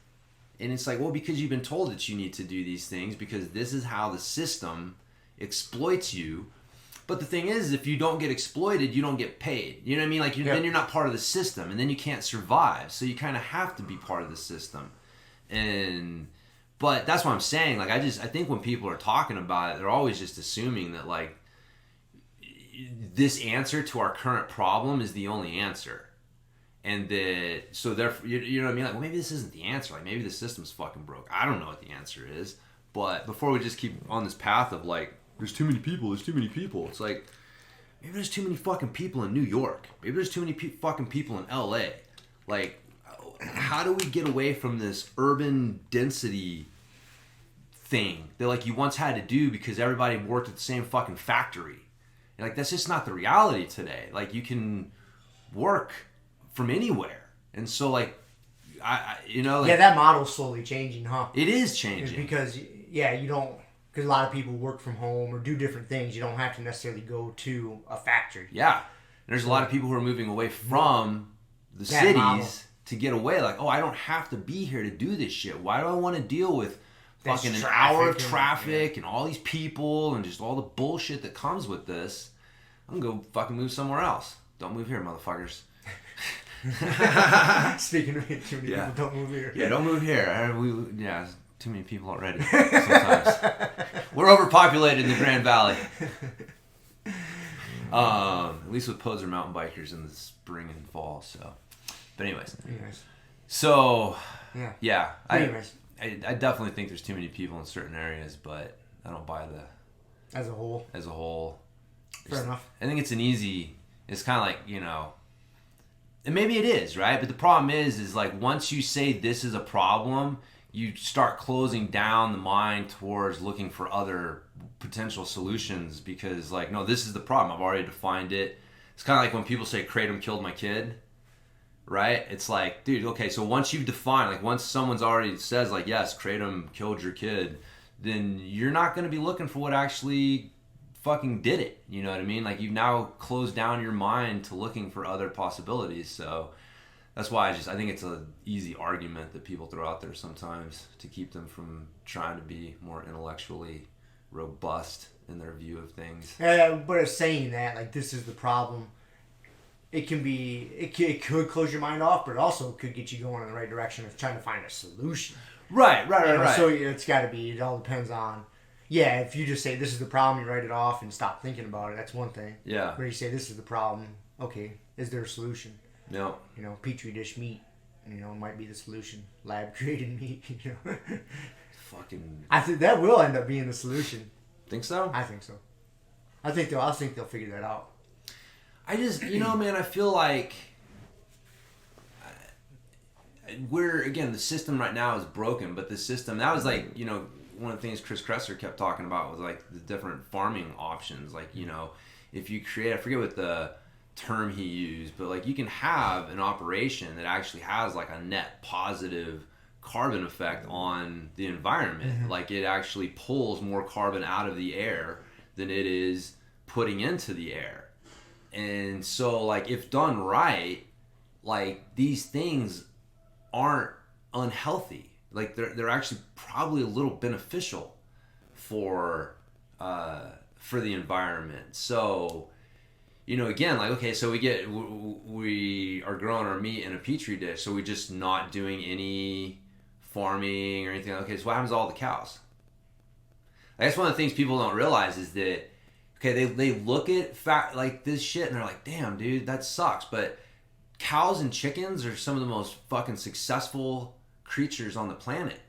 And it's like, well, because you've been told that you need to do these things because this is how the system exploits you. But the thing is, if you don't get exploited, you don't get paid. You know what I mean? Like, then you're not part of the system, and then you can't survive. So you kind of have to be part of the system. But that's what I'm saying. Like, I think when people are talking about it, they're always just assuming that, like, this answer to our current problem is the only answer. And that, so therefore, you know what I mean? Like, well, maybe this isn't the answer. Like, maybe the system's fucking broke. I don't know what the answer is. But before we just keep on this path of, like, there's too many people. It's like, maybe there's too many fucking people in New York. Maybe there's too many fucking people in LA. Like, how do we get away from this urban density thing that, like, you once had to do because everybody worked at the same fucking factory? And, like, that's just not the reality today. Like, you can work from anywhere. And so, like, that model's slowly changing, huh? It is changing. Because, you don't... Because a lot of people work from home or do different things. You don't have to necessarily go to a factory. Yeah. And there's a lot of people who are moving away from the cities model. To get away. Like, oh, I don't have to be here to do this shit. Why do I want to deal with fucking an hour of traffic and all these people and just all the bullshit that comes with this? I'm going to go fucking move somewhere else. Don't move here, motherfuckers. Speaking of it, too many people, don't move here. Yeah, don't move here. Too many people already. Sometimes we're overpopulated in the Grand Valley. At least with poser mountain bikers in the spring and fall. So, but anyways. So I definitely think there's too many people in certain areas, but I don't buy the as a whole. Fair enough. I think it's it's kind of like, and maybe it is, right? But the problem is like, once you say this is a problem, you start closing down the mind towards looking for other potential solutions because, like, no, this is the problem. I've already defined it. It's kind of like when people say kratom killed my kid, right? It's like, dude, okay, so once you've defined, like, once someone's already says, like, yes, kratom killed your kid, then you're not going to be looking for what actually fucking did it. You know what I mean? Like, you've now closed down your mind to looking for other possibilities. So that's why I think it's an easy argument that people throw out there sometimes to keep them from trying to be more intellectually robust in their view of things. But it's saying that, like, this is the problem. It could close your mind off, but it also could get you going in the right direction of trying to find a solution. Right. So it's got to be, it all depends on, if you just say this is the problem, you write it off and stop thinking about it, that's one thing. Yeah. But you say this is the problem, okay, is there a solution? No. Petri dish meat, might be the solution. Lab created meat, Fucking. I think that will end up being the solution. Think so? I think so. I think they'll figure that out. I just, man, I feel like the system right now is broken, but the system, that was like, one of the things Chris Kresser kept talking about was like the different farming options. Like, if you create, I forget what the term he used, but like, you can have an operation that actually has like a net positive carbon effect on the environment. Mm-hmm. Like, it actually pulls more carbon out of the air than it is putting into the air. And so, like, if done right, like, these things aren't unhealthy. Like, they're actually probably a little beneficial for the environment. So, again, like, okay, so we are growing our meat in a petri dish, so we're just not doing any farming or anything. Okay, so what happens to all the cows? I guess one of the things people don't realize is that, okay, they look at like this shit and they're like, damn, dude, that sucks. But cows and chickens are some of the most fucking successful creatures on the planet.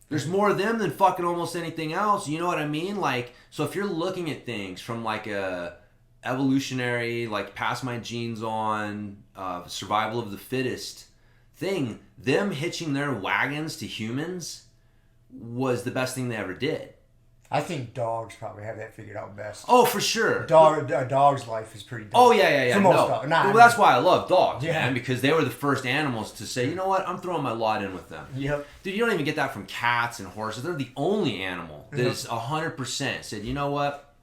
There's more of them than fucking almost anything else. You know what I mean? Like, so if you're looking at things from like a evolutionary, like, pass my genes on, survival of the fittest thing, them hitching their wagons to humans was the best thing they ever did. I think dogs probably have that figured out best. Oh, for sure. A dog's life is pretty dumb. Oh, yeah. For most dogs. Well, that's why I love dogs, Yeah. man, because they were the first animals to say, you know what, I'm throwing my lot in with them. Yep. Dude, you don't even get that from cats and horses. They're the only animal that is 100% said, you know what,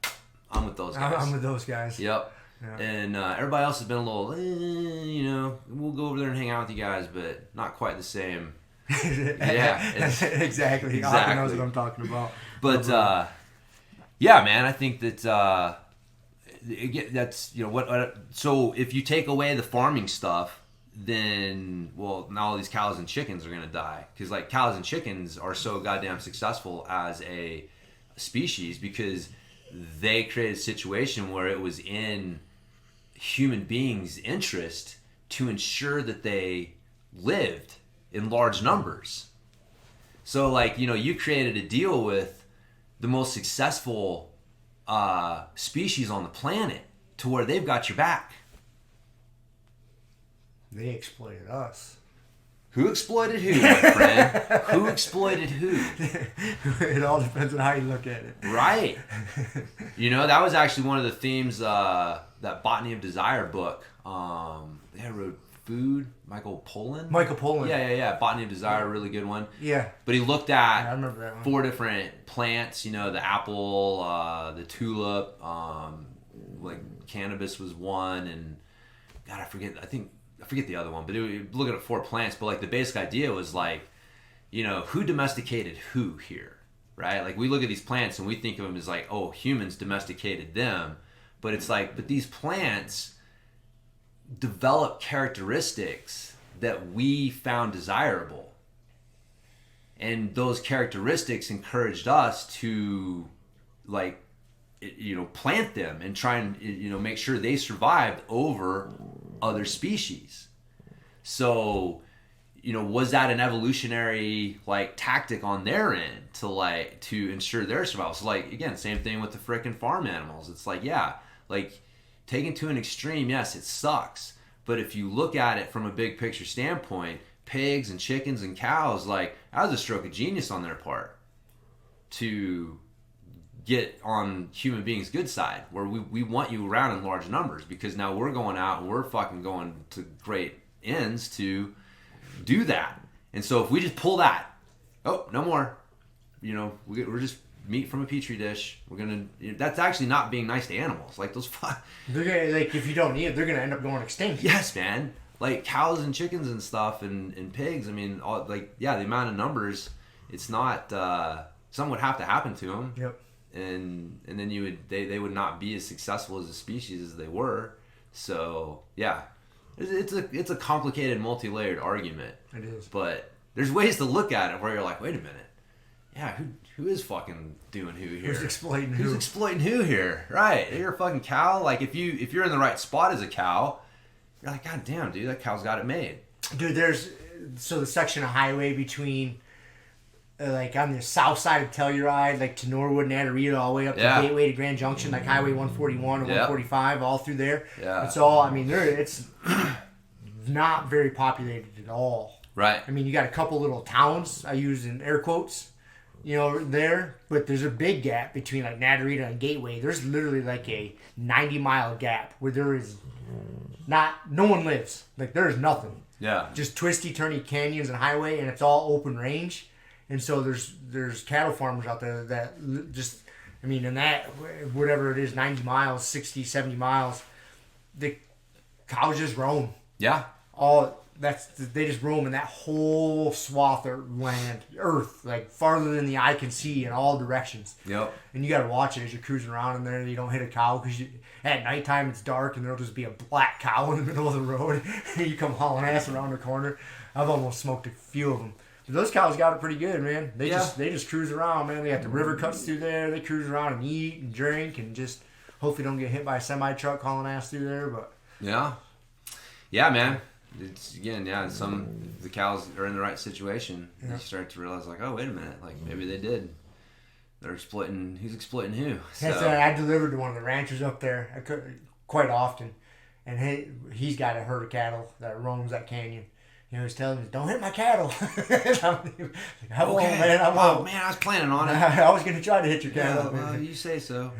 I'm with those guys. I'm with those guys. Yep. Yeah. And everybody else has been a little, you know, we'll go over there and hang out with you guys, but not quite the same. Yeah. Exactly. Hoppe knows what I'm talking about. But, yeah, man, I think that that's, you know, what. So if you take away the farming stuff, then, well, now all these cows and chickens are going to die. Because, like, cows and chickens are so goddamn successful as a species because they created a situation where it was in human beings' interest to ensure that they lived in large numbers. So, like, you know, you created a deal with the most successful species on the planet to where they've got your back. They exploited us. Who exploited who, my friend? Who exploited who? It all depends on how you look at it. Right. You know, that was actually one of the themes, that Botany of Desire book. They wrote Food, Michael Pollan. Yeah. Botany of Desire, really good one. Yeah. But he looked at I remember that one. 4 different plants, you know, the apple, the tulip, like cannabis was one, and God, I forget the other one, but looking at 4 plants, but like the basic idea was like, you know, who domesticated who here, right? Like we look at these plants and we think of them as like, oh, humans domesticated them, but it's like, but these plants develop characteristics that we found desirable, and those characteristics encouraged us to, like, you know, plant them and try and, you know, make sure they survived over other species. So, you know, was that an evolutionary, like, tactic on their end to ensure their survival? So, like, again, same thing with the frickin' farm animals. It's like, yeah, like, taken to an extreme, yes, it sucks. But if you look at it from a big picture standpoint, pigs and chickens and cows, like, that was a stroke of genius on their part to get on human beings' good side, where we want you around in large numbers, because now we're going out and we're fucking going to great ends to do that. And so if we just pull that, oh, no more, you know, we're just meat from a petri dish. We're gonna. That's actually not being nice to animals. Like those. They're gonna, like, if you don't eat it, they're gonna end up going extinct. Yes, man. Like cows and chickens and stuff and pigs. I mean, all, like, yeah, the amount of numbers. It's not. Something would have to happen to them. Yep. And then they would not be as successful as a species as they were. So yeah, it's a complicated, multi-layered argument. It is. But there's ways to look at it where you're like, wait a minute. Yeah, who is fucking doing who here? Who's exploiting who? Who's exploiting who here? Right. You're a fucking cow. Like, if you're in the right spot as a cow, you're like, God damn, dude, that cow's got it made. Dude, the section of highway between, like, on the south side of Telluride, like, to Norwood and Adderita, all the way up to Gateway to Grand Junction, like Highway 141 or 145, all through there. Yeah. It's all, I mean, it's not very populated at all. Right. I mean, you got a couple little towns, I use in air quotes, you know, there, but there's a big gap between, like, Nadarita and Gateway. There's literally like a 90-mile gap where there is no one lives. Like, there's nothing. Yeah. Just twisty, turny canyons and highway, and it's all open range. And so there's cattle farmers out there that just, I mean, in that, whatever it is, 90 miles, 60, 70 miles, the cows just roam. Yeah. They just roam in that whole swath of land, earth, like farther than the eye can see in all directions. Yep. And you got to watch it as you're cruising around in there, and you don't hit a cow because at nighttime it's dark and there'll just be a black cow in the middle of the road. And you come hauling ass around the corner. I've almost smoked a few of them. But those cows got it pretty good, man. They just cruise around, man. They got the river cuts through there. They cruise around and eat and drink and just hopefully don't get hit by a semi truck hauling ass through there. But yeah, man. It's, again, the cows are in the right situation. Yeah. You start to realize, like, oh, wait a minute, like, maybe they did. They're exploiting. Who's exploiting who? So. I delivered to one of the ranchers up there quite often, and he's got a herd of cattle that roams that canyon, he was telling me, "Don't hit my cattle." I won't, Okay. man. I Oh won't. man, I was planning on it. I was gonna try to hit your cattle. Yeah, well, you say so.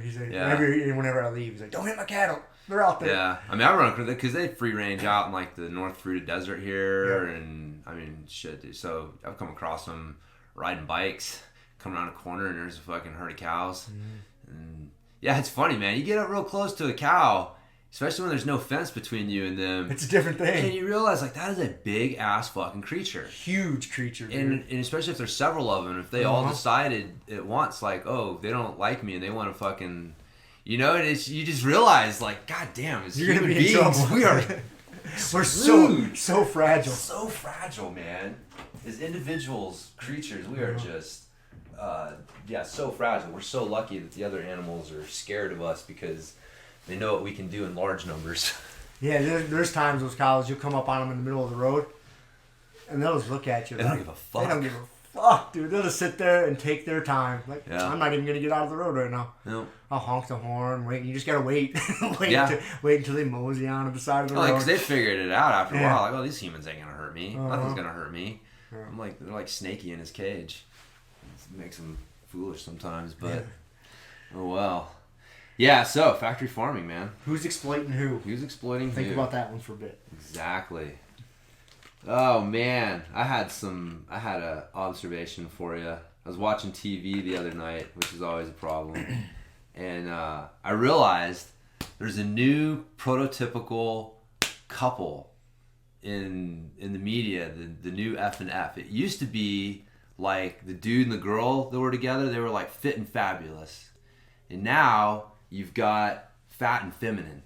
He's like, Yeah. whenever I leave, he's like, "Don't hit my cattle. They're out there." Yeah, I mean, I run because they free range out in like the North Fruita Desert here, Yeah. and I mean, shit, dude. So I've come across them riding bikes, come around a corner, and there's a fucking herd of cows. And yeah, it's funny, man. You get up real close to a cow, especially when there's no fence between you and them. It's a different And thing. you realize, like, that is a big ass fucking creature. Huge creature, dude. And especially if there's several of them, if they all decided at once, like, oh, they don't like me and they want to fucking, you know, and it's, you just realize, like, god damn, as You're gonna human be in beings, trouble. we are We're screwed. so fragile. So fragile, man. As individuals, creatures, we are just, so fragile. We're so lucky that the other animals are scared of us because they know what we can do in large numbers. Yeah, there's times those cows, you'll come up on them in the middle of the road, and they'll just look at you. They don't give a fuck. They don't give a fuck, dude. They'll just sit there and take their time. Like, Yeah. I'm not even gonna get out of the road right now. No. I'll honk the horn, wait. You just gotta wait, Yeah. wait until they mosey on the side of the Well, road. because they figured it out after a Yeah. while. Like, oh, these humans ain't gonna hurt me. Uh-huh. Nothing's gonna hurt me. Yeah. I'm like, they're like Snakey in his cage. It makes him foolish sometimes, but oh well. Yeah. So factory farming, man. Who's exploiting who? Who's exploiting Think who? about that one for a bit. Exactly. Oh man, I had a observation for you. I was watching TV the other night, which is always a problem, and I realized there's a new prototypical couple in the media, the new F and F. It used to be like the dude and the girl that were together, they were like fit and fabulous, and now you've got fat and feminine.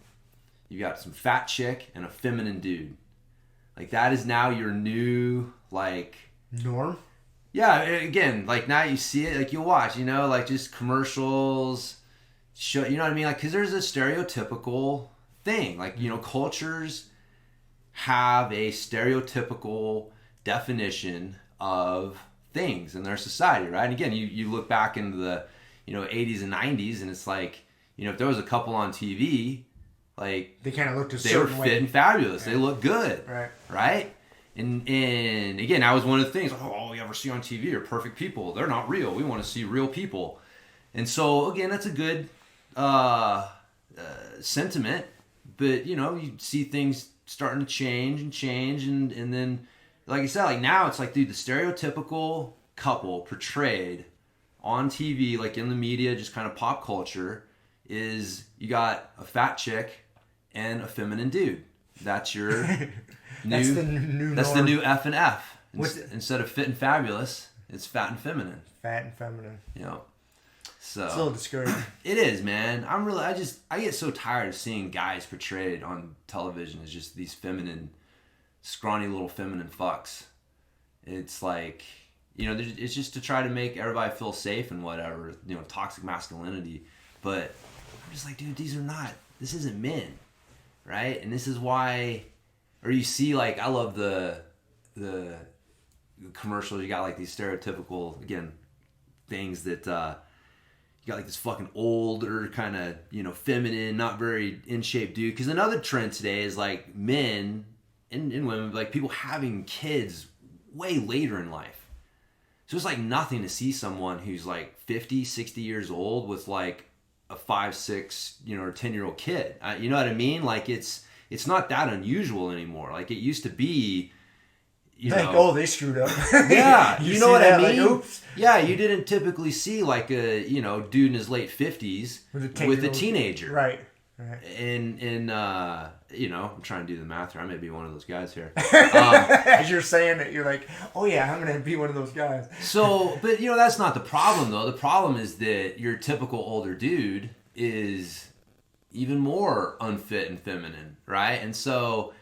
You've got some fat chick and a feminine dude. Like, that is now your new, like... Norm? Yeah, again, like, now you see it, like, you'll watch, you know, like, just commercials, show, you know what I mean? Like, because there's a stereotypical thing. Like, you know, cultures have a stereotypical definition of things in their society, right? And again, you look back into the, you know, 80s and 90s, and it's like, you know, if there was a couple on TV... Like, they kind of looked a they were certain fit way. and fabulous. Right. They look good, Right. right? And again, that was one of the things. Oh, all we ever see on TV are perfect people. They're not real. We want to see real people. And so again, that's a good sentiment. But you know, you see things starting to change, and then, like I said, like now it's like, dude, the stereotypical couple portrayed on TV, like in the media, just kind of pop culture, is you got a fat chick and a feminine dude. That's your That's new. the new That's norm. the new F and F. What's Instead of fit and fabulous, it's fat and feminine. Fat and feminine. You know. So It's a little discouraging. it is, man. I get so tired of seeing guys portrayed on television as just these feminine, scrawny little feminine fucks. It's like, you know, it's just to try to make everybody feel safe and whatever, you know, toxic masculinity. But I'm just like, dude, this isn't men, right? And this is why, or you see, like, I love the commercials. You got like these stereotypical, again, things that you got like this fucking older kind of, you know, feminine, not very in shape dude. Because another trend today is like men and women, like people having kids way later in life. So it's like nothing to see someone who's like 50, 60 years old with like a 5, 6, you know, or 10-year-old kid. You know what I mean? Like it's not that unusual anymore. Like it used to be, you Like, know. oh, they screwed up. Yeah, you know see what I that, mean? like, oops. Yeah, you didn't typically see like a, you know, dude in his late 50s with a 10-year-old teenager. Right. And you know, I'm trying to do the math here. I may be one of those guys here. As you're saying it, you're like, oh yeah, I'm gonna be one of those guys. So, but you know, that's not the problem though. The problem is that your typical older dude is even more unfit and feminine, right? And so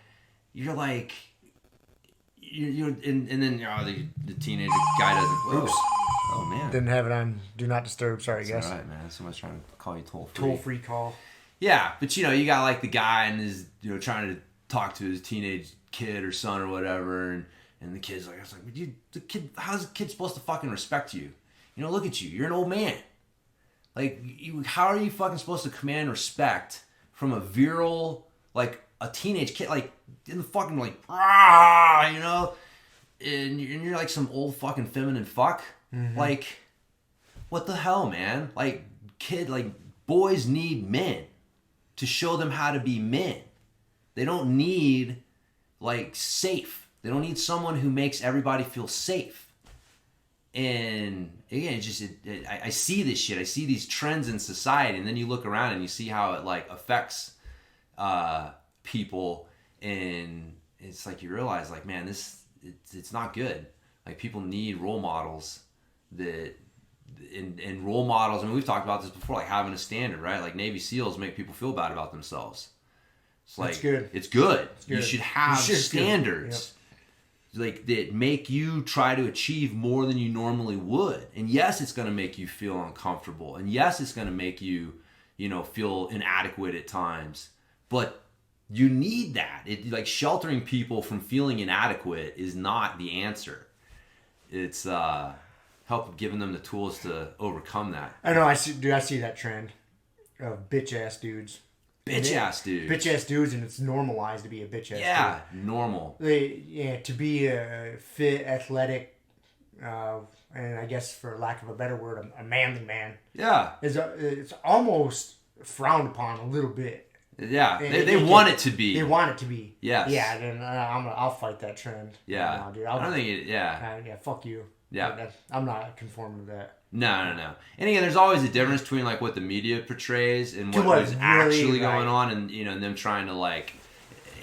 you're like, and then you know, the teenager guy doesn't. Whoa. Oops. Oh man. Didn't have it on Do Not Disturb. Sorry, It's guys. all right, man. Someone's trying to call you toll free. Toll free call. Yeah, but you know, you got like the guy and his, you know, trying to talk to his teenage kid or son or whatever, and the kid's like, I was like, how's the kid supposed to fucking respect you? You know, look at you, you're an old man. Like, how are you fucking supposed to command respect from a virile, like a teenage kid, like in the fucking like, you know, and you're like some old fucking feminine fuck. Like, what the hell, man? Like, boys need men to show them how to be men. They don't need like safe. They don't need someone who makes everybody feel safe. And again, I see this shit. I see these trends in society, and then you look around and you see how it like affects people, and it's like you realize, like, man, it's not good. Like, people need role models that, and role models. I mean, we've talked about this before, like having a standard, right? Like Navy SEALs make people feel bad about themselves. It's like, it's good. It's good. You should have standards. Like, that make you try to achieve more than you normally would. And yes, it's going to make you feel uncomfortable. And yes, it's going to make you, feel inadequate at times. But you need that. Like, sheltering people from feeling inadequate is not the answer. It's help giving them the tools to overcome that. I know. I see that trend of bitch ass dudes. Bitch ass dudes, and it's normalized to be a bitch ass dude. Yeah, normal. To be a fit, athletic, and I guess for lack of a better word, a manly man. Yeah, it's almost frowned upon a little bit. Yeah, they want it to be. They want it to be. Yes. Yeah, then I'll fight that trend. Yeah, no, dude, I don't think it. Yeah. Yeah, fuck you. Yeah, I'm not conforming to that. No. And again, there's always a difference between like what the media portrays and what is actually going on, and and them trying to like.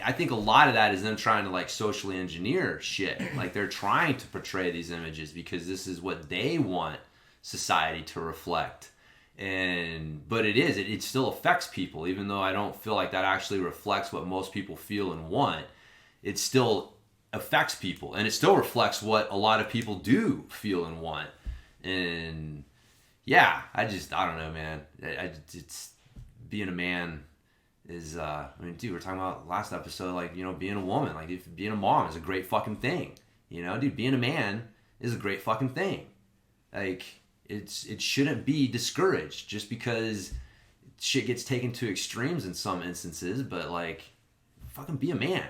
I think a lot of that is them trying to like socially engineer shit. Like, they're trying to portray these images because this is what they want society to reflect. But it still affects people, even though I don't feel like that actually reflects what most people feel and want. It still affects people, and it still reflects what a lot of people do feel and want. And yeah, I don't know, man. It's being a man is, dude, we were talking about last episode, like, being a woman, like, being a mom is a great fucking thing. Dude, being a man is a great fucking thing. Like, it shouldn't be discouraged just because shit gets taken to extremes in some instances, but like, fucking be a man.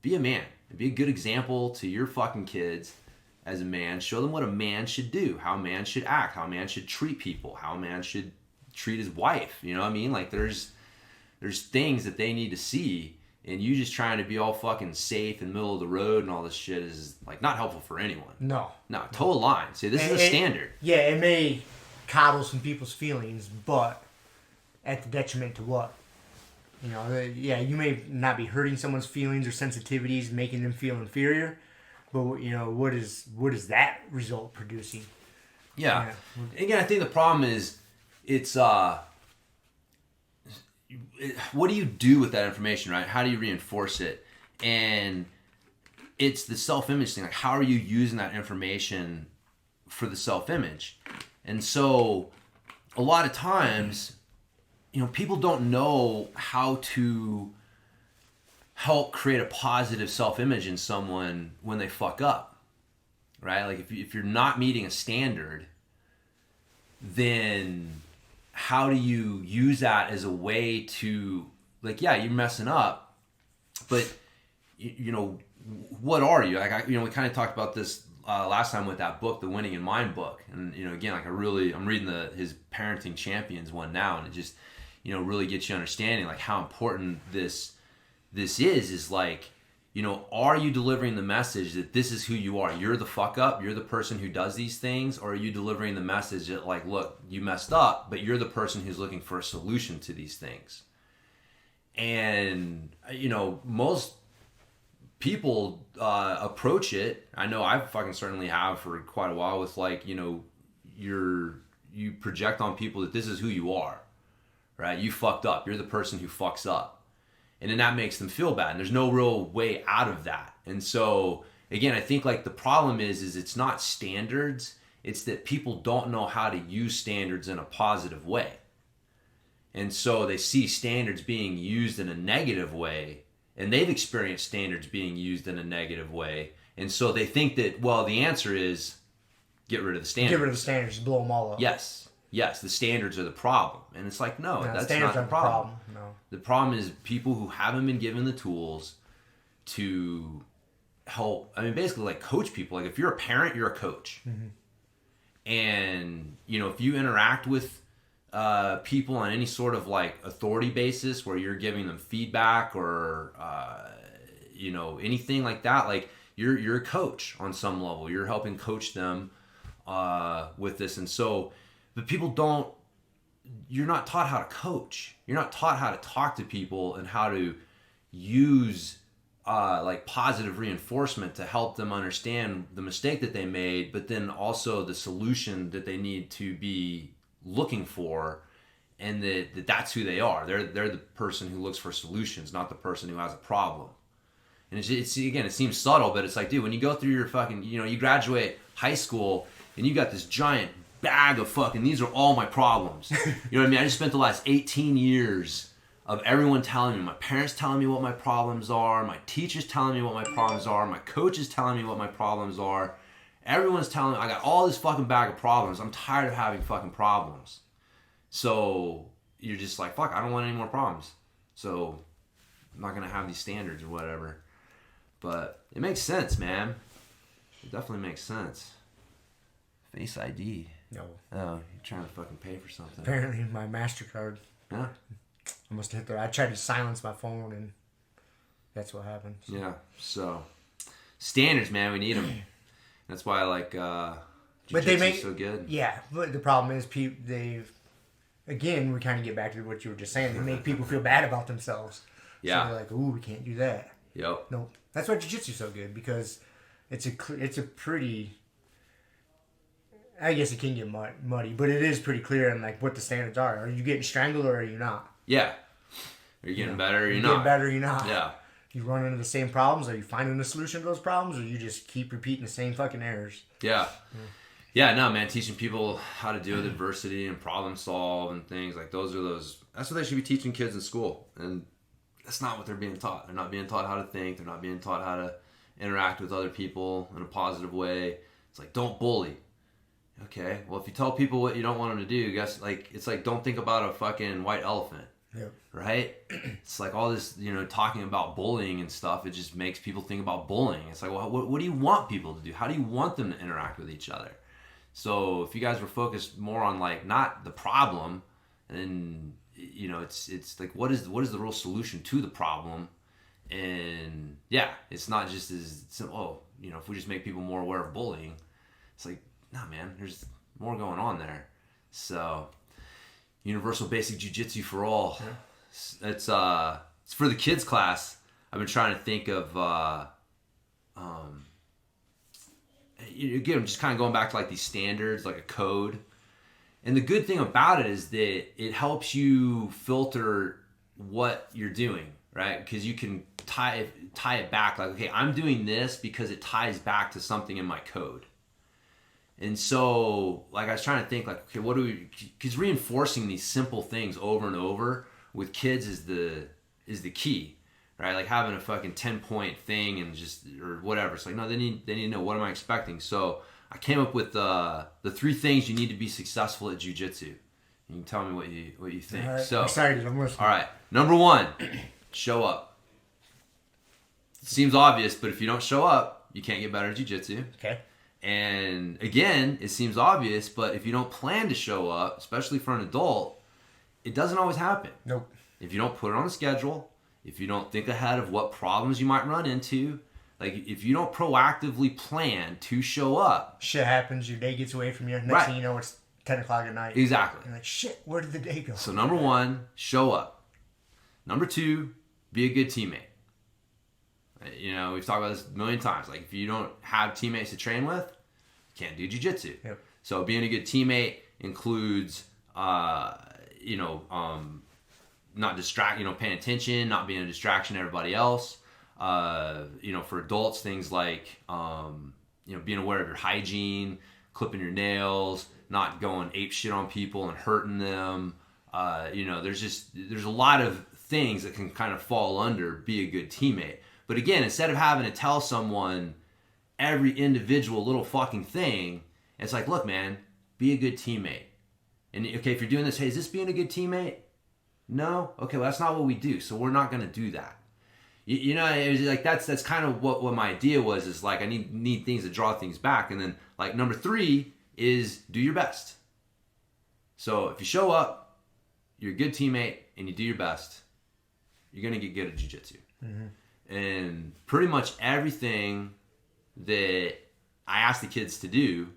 Be a man. Be a good example to your fucking kids as a man. Show them what a man should do, how a man should act, how a man should treat people, how a man should treat his wife. You know what I mean? Like, there's things that they need to see, and you just trying to be all fucking safe and middle of the road and all this shit is like not helpful for anyone. No, total line. See, this is a standard. Yeah, it may coddle some people's feelings, but at the detriment to what? You may not be hurting someone's feelings or sensitivities, making them feel inferior, but what is that result producing? Yeah. Again, I think the problem is it's what do you do with that information, right? How do you reinforce it? And it's the self-image thing. Like, how are you using that information for the self-image? And so a lot of times, people don't know how to help create a positive self-image in someone when they fuck up, right? Like, if you're not meeting a standard, then how do you use that as a way to, like, yeah, you're messing up, but what are you? Like, we kind of talked about this last time with that book, the Winning in Mind book, and again, like, I'm reading his Parenting Champions one now, and it just really gets you understanding like how important this is like, are you delivering the message that this is who you are? You're the fuck up. You're the person who does these things. Or are you delivering the message that, like, look, you messed up, but you're the person who's looking for a solution to these things? And, most people approach it. I know I fucking certainly have for quite a while with, like, you project on people that this is who you are, right? You fucked up. You're the person who fucks up. And then that makes them feel bad. And there's no real way out of that. And so, again, I think like the problem is it's not standards. It's that people don't know how to use standards in a positive way. And so they see standards being used in a negative way, and they've experienced standards being used in a negative way. And so they think that, well, the answer is get rid of the standards. Get rid of the standards, blow them all up. Yes. yes, the standards are the problem. And it's like, no, that's not the aren't problem. No. The problem is people who haven't been given the tools to help. I mean, basically, like, coach people. Like, if you're a parent, you're a coach. And, you know, if you interact with people on any sort of, like, authority basis where you're giving them feedback or, you know, anything like that, like, you're a coach on some level. You're helping coach them with this. And so, but people don't, you're not taught how to coach. You're not taught how to talk to people and how to use like positive reinforcement to help them understand the mistake that they made, but then also the solution that they need to be looking for, and that's who they are. They're the person who looks for solutions, not the person who has a problem. And it's again, it seems subtle, but it's like, dude, when you go through your fucking, you know, you graduate high school and you got this giant bag of fucking, these are all my problems. You know what I mean? I just spent the last 18 years of everyone telling me, my parents telling me what my problems are, my teachers telling me what my problems are, my coaches telling me what my problems are. Everyone's telling me, I got all this fucking bag of problems. I'm tired of having fucking problems. So you're just like, fuck, I don't want any more problems. So I'm not going to have these standards or whatever. But it makes sense, man. It definitely makes sense. Face ID. No. Oh, you're trying to fucking pay for something. Apparently my MasterCard. Yeah. I must have hit there. I tried to silence my phone, and that's what happened. So. Yeah. So standards, man, we need them. That's why I like but they make so good. Yeah, but the problem is again, we kind of get back to what you were just saying. They make people feel bad about themselves. Yeah. So they're like, ooh, we can't do that. Yep. No, that's why jiu-jitsu's so good, because it's a pretty. I guess it can get muddy, but it is pretty clear on like what the standards are. Are you getting strangled or are you not? Yeah. Are you getting better or you're not? Getting better or you're not? Yeah. You run into the same problems? Are you finding a solution to those problems, or you just keep repeating the same fucking errors? Yeah. Yeah, no, man, teaching people how to deal with adversity and problem solve and things like that's what they should be teaching kids in school. And that's not what they're being taught. They're not being taught how to think. They're not being taught how to interact with other people in a positive way. It's like, don't bully. Okay, well, if you tell people what you don't want them to do, guess, like, it's like, don't think about a fucking white elephant. Yeah. Right? It's like all this, you know, talking about bullying and stuff, it just makes people think about bullying. It's like, well, what do you want people to do? How do you want them to interact with each other? So if you guys were focused more on, like, not the problem, then, you know, it's like, what is the real solution to the problem? And yeah, it's not just as simple, oh, you know, if we just make people more aware of bullying, it's like, nah, man, there's more going on there. So universal basic jiu-jitsu for all. Yeah. It's for the kids class. I've been trying to think of again, just kind of going back to like these standards, like a code. And the good thing about it is that it helps you filter what you're doing, right? Because you can tie it back, like, okay, I'm doing this because it ties back to something in my code. And so, like, I was trying to think, like, okay, because reinforcing these simple things over and over with kids is the key, right? Like having a fucking 10-point thing and just, or whatever. It's like, no, they need to know, what am I expecting? So I came up with the 3 things you need to be successful at jiu-jitsu. You can tell me what you think. All right. So, I'm excited. I'm listening. all right. Number 1, show up. It seems obvious, but if you don't show up, you can't get better at jiu-jitsu. Okay. And again, it seems obvious, but if you don't plan to show up, especially for an adult, it doesn't always happen. Nope. If you don't put it on the schedule, if you don't think ahead of what problems you might run into, like if you don't proactively plan to show up. Shit happens, your day gets away from you. Next Right. thing you know, it's 10 o'clock at night. Exactly. You're like, shit, where did the day go? So number 1, show up. Number 2, be a good teammate. You know, we've talked about this a million times. Like, if you don't have teammates to train with, you can't do jiu-jitsu. Yep. So being a good teammate includes, not paying attention, not being a distraction to everybody else. For adults, things like, being aware of your hygiene, clipping your nails, not going ape shit on people and hurting them. There's a lot of things that can kind of fall under be a good teammate. But again, instead of having to tell someone every individual little fucking thing, it's like, look, man, be a good teammate. And okay, if you're doing this, hey, is this being a good teammate? No? Okay, well, that's not what we do. So we're not going to do that. You know, it was like that's kind of what my idea was, is like I need things to draw things back. And then like number 3 is do your best. So if you show up, you're a good teammate, and you do your best, you're going to get good at jiu-jitsu. Mm-hmm. And pretty much everything that I ask the kids to do,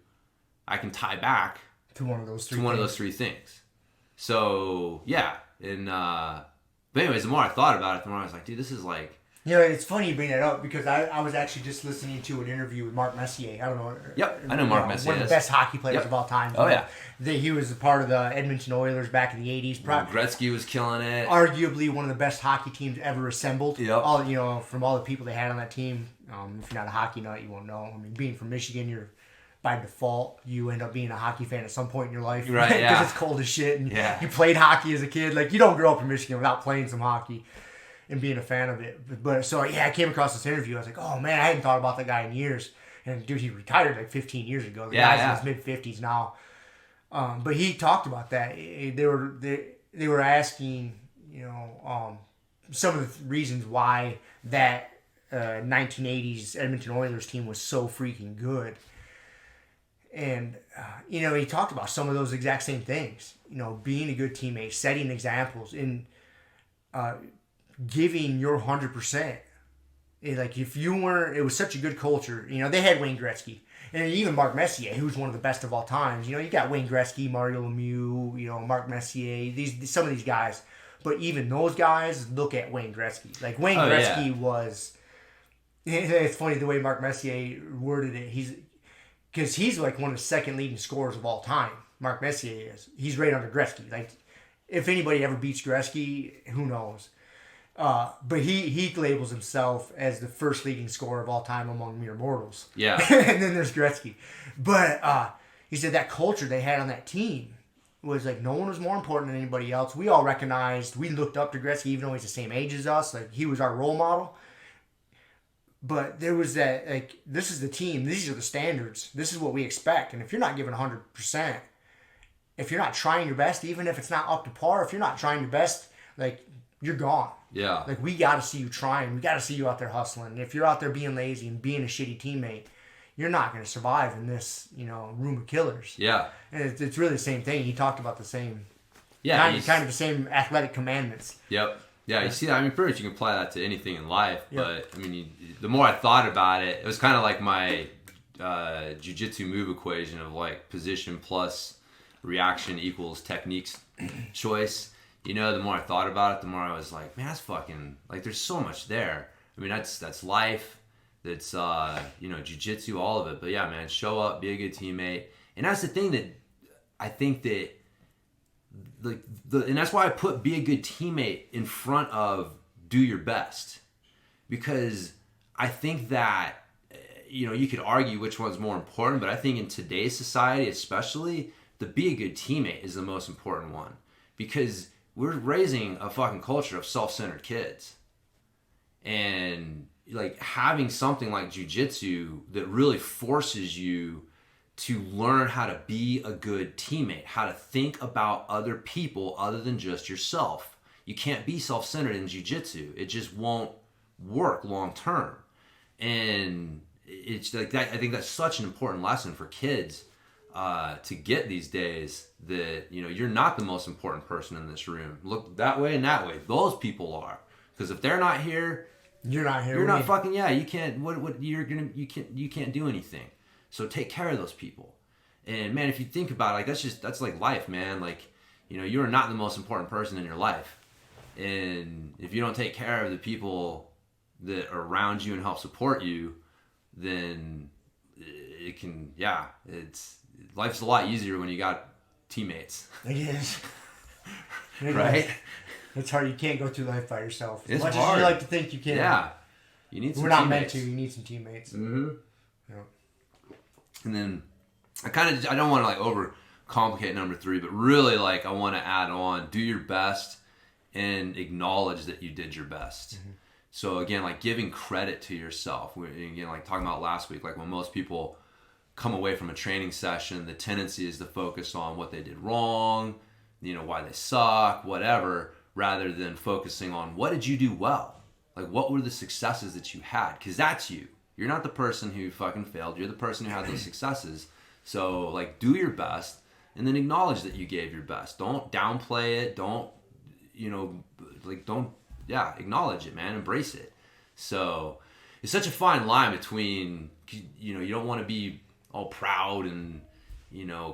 I can tie back to one of those 3 things. So yeah, and but anyways, the more I thought about it, the more I was like, dude, this is like. You know, it's funny you bring that up because I was actually just listening to an interview with Mark Messier. I don't know. Yep, I know Mark Messier. One of the best hockey players of all time. Oh, yeah. He was a part of the Edmonton Oilers back in the 80s. Gretzky was killing it. Arguably one of the best hockey teams ever assembled. Yep. From all the people they had on that team. If you're not a hockey nut, you won't know. I mean, being from Michigan, by default, you end up being a hockey fan at some point in your life. Right, yeah. Because it's cold as shit. And you played hockey as a kid. Like, you don't grow up in Michigan without playing some hockey and being a fan of it. So I came across this interview. I was like, oh man, I hadn't thought about that guy in years. And dude, he retired like 15 years ago. The guy's in his mid-50s now. But he talked about that. They were asking, some of the reasons why that 1980s Edmonton Oilers team was so freaking good. And, he talked about some of those exact same things. Being a good teammate, setting examples, and giving your 100%. Like, if you weren't, it was such a good culture. They had Wayne Gretzky. And even Mark Messier, who's one of the best of all times. You got Wayne Gretzky, Mario Lemieux, Mark Messier, some of these guys. But even those guys, look at Wayne Gretzky. Like, Wayne Gretzky was... It's funny the way Mark Messier worded it. Because he's like one of the second leading scorers of all time. Mark Messier is. He's right under Gretzky. Like, if anybody ever beats Gretzky, who knows? But he labels himself as the first leading scorer of all time among mere mortals. Yeah. And then there's Gretzky. But he said that culture they had on that team was like no one was more important than anybody else. We all recognized, we looked up to Gretzky even though he's the same age as us. Like, he was our role model. But there was that, like, this is the team. These are the standards. This is what we expect. And if you're not giving 100%, if you're not trying your best, even if it's not up to par, if you're not trying your best, like, you're gone. Yeah. Like, we got to see you trying. We got to see you out there hustling. And if you're out there being lazy and being a shitty teammate, you're not going to survive in this, room of killers. Yeah. And it's really the same thing. He talked about the same, kind of the same athletic commandments. Yep. Yeah, you see that. I mean, pretty much you can apply that to anything in life. But, I mean, the more I thought about it, it was kind of like my jiu-jitsu move equation of, like, position plus reaction equals techniques choice. The more I thought about it, the more I was like, man, that's fucking, like, there's so much there. I mean, that's life. That's, jiu-jitsu, all of it. But, yeah, man, show up, be a good teammate. And that's the thing that I think that, and that's why I put be a good teammate in front of do your best, because I think that you could argue which one's more important, but I think in today's society, especially, the be a good teammate is the most important one, because we're raising a fucking culture of self-centered kids, and like having something like jiu-jitsu that really forces you to learn how to be a good teammate, how to think about other people other than just yourself. You can't be self-centered in jiu-jitsu. It just won't work long term. And it's like that. I think that's such an important lesson for kids to get these days, that you're not the most important person in this room. Look that way and that way. Those people are. Because if they're not here, you're not here. You're not fucking you can't you can't do anything. So take care of those people. And man, if you think about it, like that's like life, man. Like, you are not the most important person in your life. And if you don't take care of the people that are around you and help support you, then it can, life's a lot easier when you got teammates. It is. Right? It's hard. You can't go through life by yourself. As much hard. as you like to think you can. Yeah. You need some We're not meant to. You need some teammates. Mm-hmm. Yeah. And then I don't want to like over complicate number 3, but really like I want to add on, do your best and acknowledge that you did your best. Mm-hmm. So again, like giving credit to yourself. Again, like talking about last week, like when most people come away from a training session, the tendency is to focus on what they did wrong, why they suck, whatever, rather than focusing on what did you do well? Like, what were the successes that you had? Because that's you. You're not the person who fucking failed. You're the person who had those successes. So, like, do your best and then acknowledge that you gave your best. Don't downplay it. Don't, acknowledge it, man. Embrace it. So, it's such a fine line between, you don't want to be all proud and,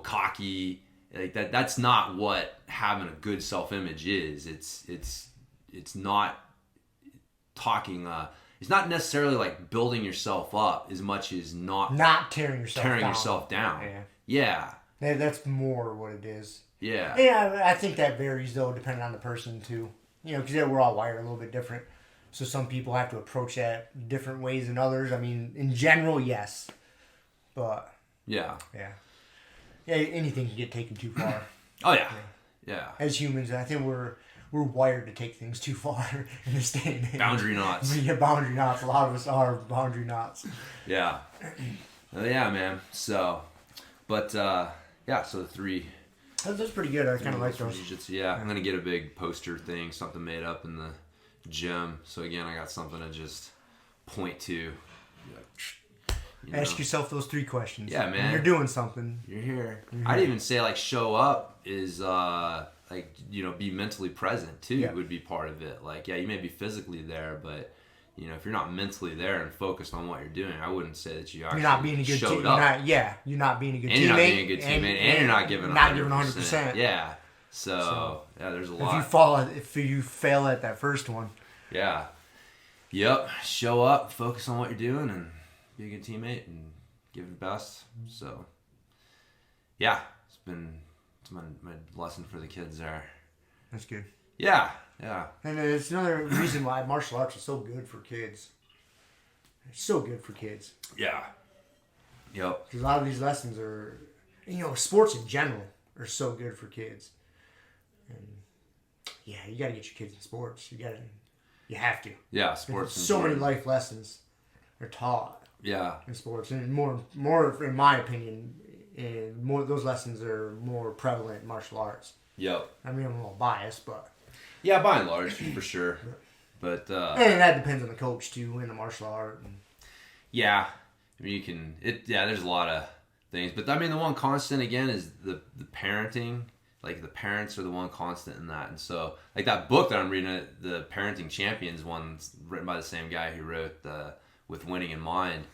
cocky. Like that's not what having a good self-image is. It's not talking, it's not necessarily like building yourself up as much as not tearing yourself down. Yeah. That's more what it is. Yeah. Yeah, I think that varies though, depending on the person too. Because we're all wired a little bit different. So some people have to approach that different ways than others. I mean, in general, yes. But yeah, anything can get taken too far. Oh yeah. As humans, I think we're wired to take things too far in this day and age. Boundary knots. Yeah, boundary knots. A lot of us are boundary knots. Yeah. Yeah, man. So, but so the 3. That's pretty good. I kind of like those. Yeah, I'm gonna get a big poster thing, something made up in the gym. So again, I got something to just point to. Ask yourself those 3 questions. Yeah, man. When you're doing something. You're here. I'd even say like show up is be mentally present too. Yeah. Would be part of it. Like, yeah, you may be physically there, but if you're not mentally there and focused on what you're doing, I wouldn't say that you actually you're not being a good showed up. up. You're not being a good teammate. And you're not being a good teammate, and you're not giving 100%. Yeah. So yeah, there's a lot. If you fail at that first one. Yeah. Yep. Show up, focus on what you're doing, and be a good teammate and give your best. So yeah, it's my lesson for the kids there. That's good. Yeah. And it's another reason why martial arts is so good for kids. It's so good for kids. Yeah. Yep. Because a lot of these lessons are, sports in general are so good for kids. And yeah, you got to get your kids in sports. You have to. Yeah, sports. So many life lessons are taught. Yeah. In sports, and more in my opinion, those lessons are more prevalent in martial arts. Yep. I mean, I'm a little biased, but yeah, by and large, for sure. But and that depends on the coach too in the martial art. Yeah, I mean there's a lot of things, but I mean the one constant again is the parenting. Like the parents are the one constant in that, and so like that book that I'm reading, the Parenting Champions one, written by the same guy who wrote With Winning in Mind.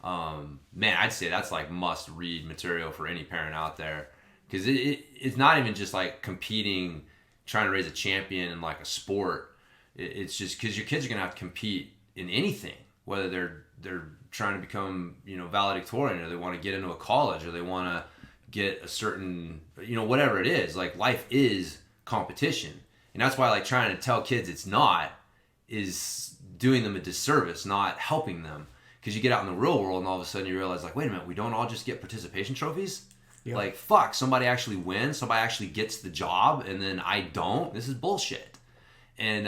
Man, I'd say that's like must read material for any parent out there, because it's not even just like competing, trying to raise a champion in like a sport. It's just because your kids are gonna have to compete in anything, whether they're trying to become valedictorian, or they want to get into a college, or they want to get a certain whatever it is. Like life is competition, and that's why like trying to tell kids it's not is doing them a disservice, not helping them. Because you get out in the real world and all of a sudden you realize like, wait a minute, we don't all just get participation trophies. Yep. Like fuck, somebody actually wins, somebody actually gets the job, and then I don't. This is bullshit. And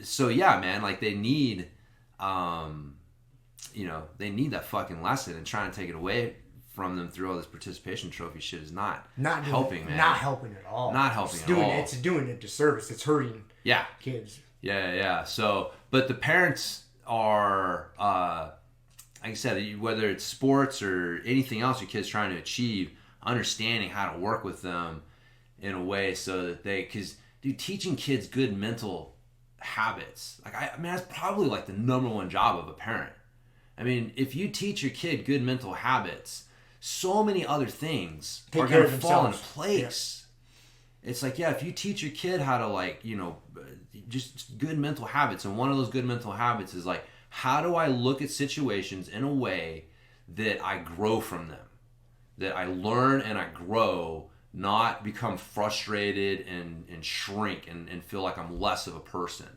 so yeah, man, like they need they need that fucking lesson, and trying to take it away from them through all this participation trophy shit is not helping, man. Not helping at all. Not helping at all. It's doing a disservice. It's hurting kids. Yeah. So, but the parents are, like I said, whether it's sports or anything else your kid's trying to achieve, understanding how to work with them in a way so that because teaching kids good mental habits, like I mean, that's probably like the number one job of a parent. I mean, if you teach your kid good mental habits, so many other things are going to fall into place. Yeah. It's like, if you teach your kid how to just good mental habits, and one of those good mental habits is like, how do I look at situations in a way that I grow from them, that I learn and I grow, not become frustrated and shrink and feel like I'm less of a person.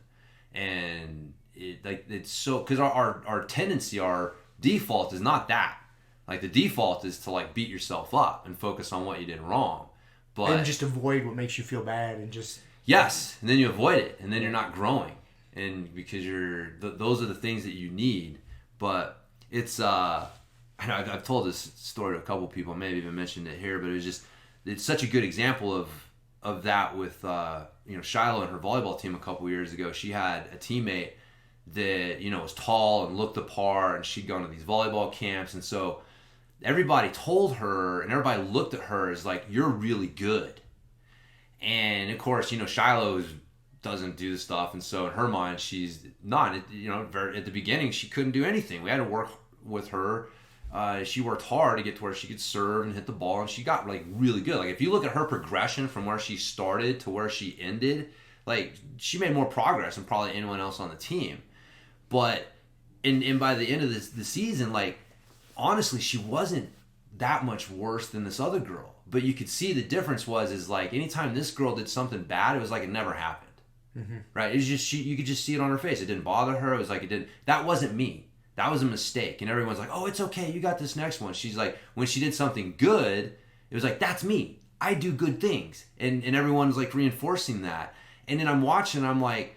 And it's so, because our tendency, our default is not that. Like the default is to like beat yourself up and focus on what you did wrong, but and just avoid what makes you feel bad, and just and then you avoid it, and then you're not growing, and because those are the things that you need. But it's I know I've told this story to a couple people, maybe even mentioned it here, but it's such a good example of that with Shiloh and her volleyball team a couple years ago. She had a teammate that was tall and looked the part, and she'd gone to these volleyball camps, and so everybody told her and everybody looked at her as like, you're really good. And of course, Shiloh doesn't do the stuff, and so in her mind, she's not. At the beginning, she couldn't do anything. We had to work with her. She worked hard to get to where she could serve and hit the ball, and she got like really good. Like if you look at her progression from where she started to where she ended, like she made more progress than probably anyone else on the team. But and by the end of the season, like honestly, she wasn't that much worse than this other girl. But you could see the difference is like anytime this girl did something bad, it was like it never happened. Mm-hmm. Right? It was just you could just see it on her face. It didn't bother her. It was like it didn't. That wasn't me. That was a mistake. And everyone's like, oh, it's okay. You got this next one. She's like, when she did something good, it was like, that's me. I do good things. And everyone's like reinforcing that. And then I'm watching, I'm like,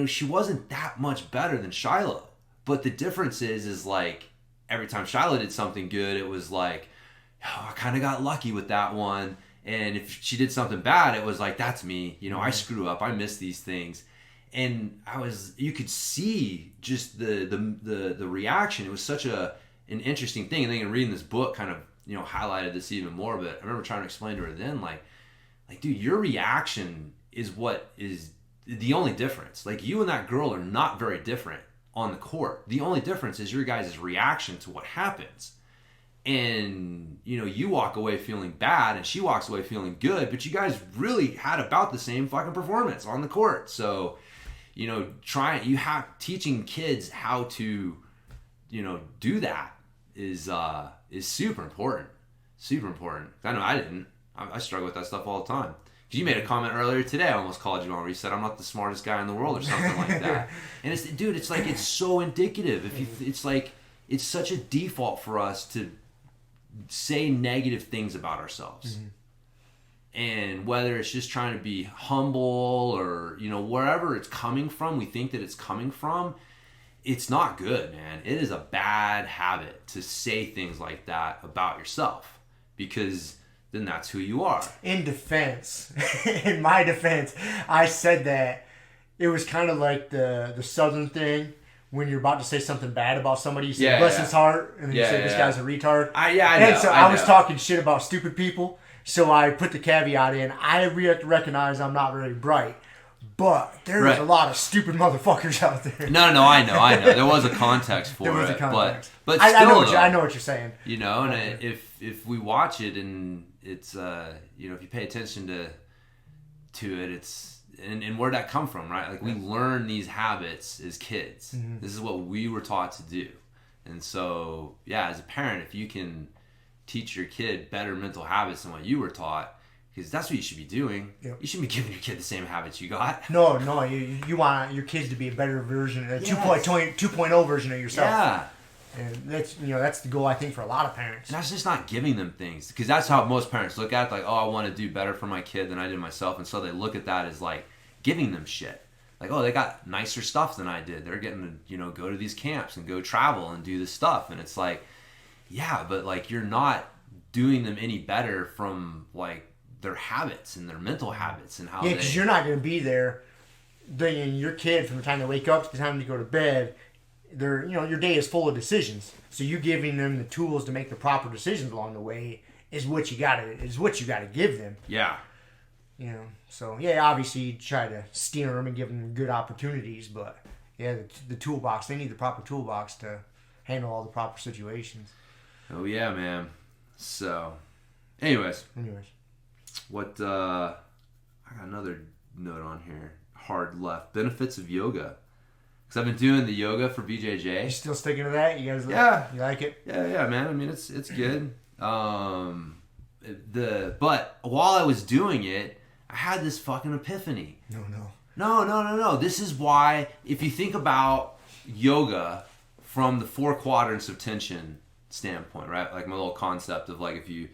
she wasn't that much better than Shiloh. But the difference is like, every time Shiloh did something good, it was like, oh, I kind of got lucky with that one. And if she did something bad, it was like, that's me. I screw up. I miss these things. And you could see just the reaction. It was such an interesting thing. And then reading this book kind of, highlighted this even more. But I remember trying to explain to her then, like, dude, your reaction is what is the only difference. Like, you and that girl are not very different on the court. The only difference is your guys' reaction to what happens. And, you walk away feeling bad and she walks away feeling good. But you guys really had about the same fucking performance on the court. So, teaching kids how to, do that is super important. Super important. I know I didn't. I struggle with that stuff all the time. Because you made a comment earlier today, I almost called you on where you said I'm not the smartest guy in the world or something like that. And it's like it's so indicative. It's such a default for us to say negative things about ourselves. Mm-hmm. And whether it's just trying to be humble or, wherever it's coming from, we think that it's coming from, it's not good, man. It is a bad habit to say things like that about yourself because then that's who you are. In my defense, I said that it was kind of like the Southern thing when you're about to say something bad about somebody. You say, bless his heart, and then you say, this guy's a retard. I know. And so I was talking shit about stupid people. So I put the caveat in. I recognize I'm not very bright, but there's a lot of stupid motherfuckers out there. No, I know. There was a context for it. There was a context. But still, I know what you're saying. And if we watch it and it's, if you pay attention to it, it's, and where'd that come from, right? Like we learn these habits as kids. Mm-hmm. This is what we were taught to do. And so, as a parent, if you can teach your kid better mental habits than what you were taught, because that's what you should be doing. Yep. You shouldn't be giving your kid the same habits you got. No, you want your kids to be a better version, a 2.0 version of yourself. Yeah. And that's the goal, I think, for a lot of parents. And that's just not giving them things, because that's how most parents look at it, like, oh, I want to do better for my kid than I did myself, and so they look at that as like giving them shit. Like, oh, they got nicer stuff than I did. They're getting to, go to these camps and go travel and do this stuff, and it's like, yeah, but like you're not doing them any better from like their habits and their mental habits and how because you're not going to be there. Your kid, from the time they wake up to the time they go to bed, your day is full of decisions. So you giving them the tools to make the proper decisions along the way is what you got to give them. Yeah. So obviously you try to steer them and give them good opportunities, but the toolbox, they need the proper toolbox to handle all the proper situations. Oh yeah, man. So, anyways, what? I got another note on here. Hard left. Benefits of yoga. Because I've been doing the yoga for BJJ. You still sticking to that? You guys? You like it? Yeah, man. I mean, it's good. But while I was doing it, I had this fucking epiphany. No. This is why, if you think about yoga from the 4 quadrants of tension standpoint, right? Like my little concept of like if you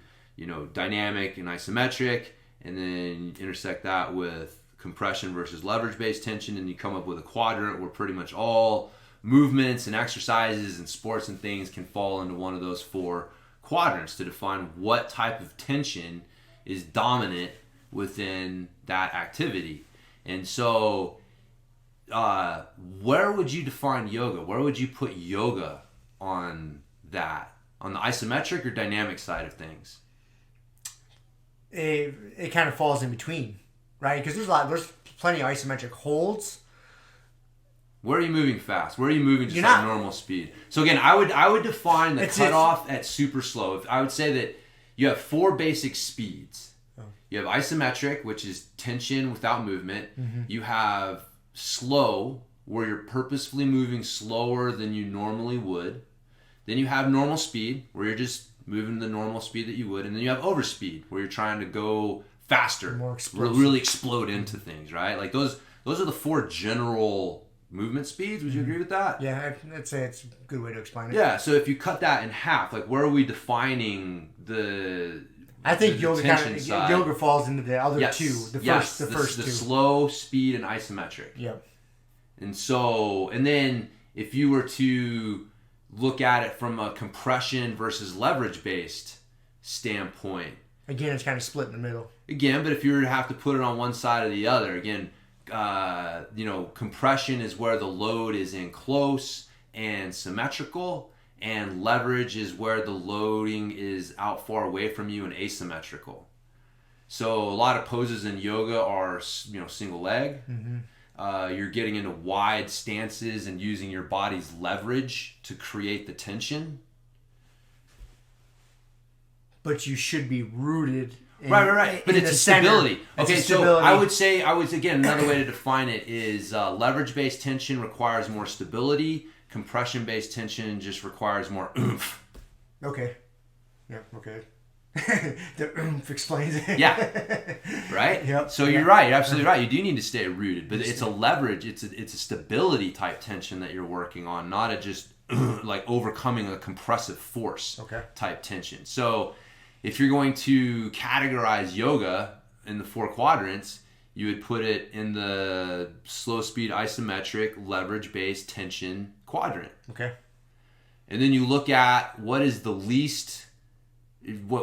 dynamic and isometric, and then intersect that with compression versus leverage based tension, and you come up with a quadrant where pretty much all movements and exercises and sports and things can fall into one of those 4 quadrants to define what type of tension is dominant within that activity. And so where would you define yoga? Where would you put yoga on that? On the isometric or dynamic side of things? It kind of falls in between, right? Because there's plenty of isometric holds. Where are you moving fast? Where are you moving just at normal speed? So again, I would define the cutoff at super slow. I would say that you have 4 basic speeds. Oh. You have isometric, which is tension without movement. Mm-hmm. You have slow, where you're purposefully moving slower than you normally would. Then you have normal speed, where you're just moving the normal speed that you would. And then you have overspeed, where you're trying to go faster, really explode into things, right? Like those are the 4 general movement speeds. Would you agree with that? Yeah, I'd say it's a good way to explain it. Yeah, so if you cut that in half, like where are we defining the I think yoga falls into the other 2. The first 2. The slow, speed, and isometric. Yep. And then if you were to look at it from a compression versus leverage based standpoint. Again, it's kind of split in the middle. Again, but if you were to have to put it on one side or the other, again, compression is where the load is in close and symmetrical, and leverage is where the loading is out far away from you and asymmetrical. So a lot of poses in yoga are, single leg. Mm-hmm. You're getting into wide stances and using your body's leverage to create the tension. But you should be rooted. Right. But it's a stability. Okay, so I would say, again, another way to define it is leverage-based tension requires more stability. Compression-based tension just requires more oomph. Okay. Yeah, okay. The oomph explains it. Yeah. Right? Yep. So you're right. You're absolutely right. You do need to stay rooted. But it's a leverage. It's a stability type tension that you're working on, not a just like overcoming a compressive force type tension. So if you're going to categorize yoga in the 4 quadrants, you would put it in the slow speed isometric leverage based tension quadrant. Okay. And then you look at what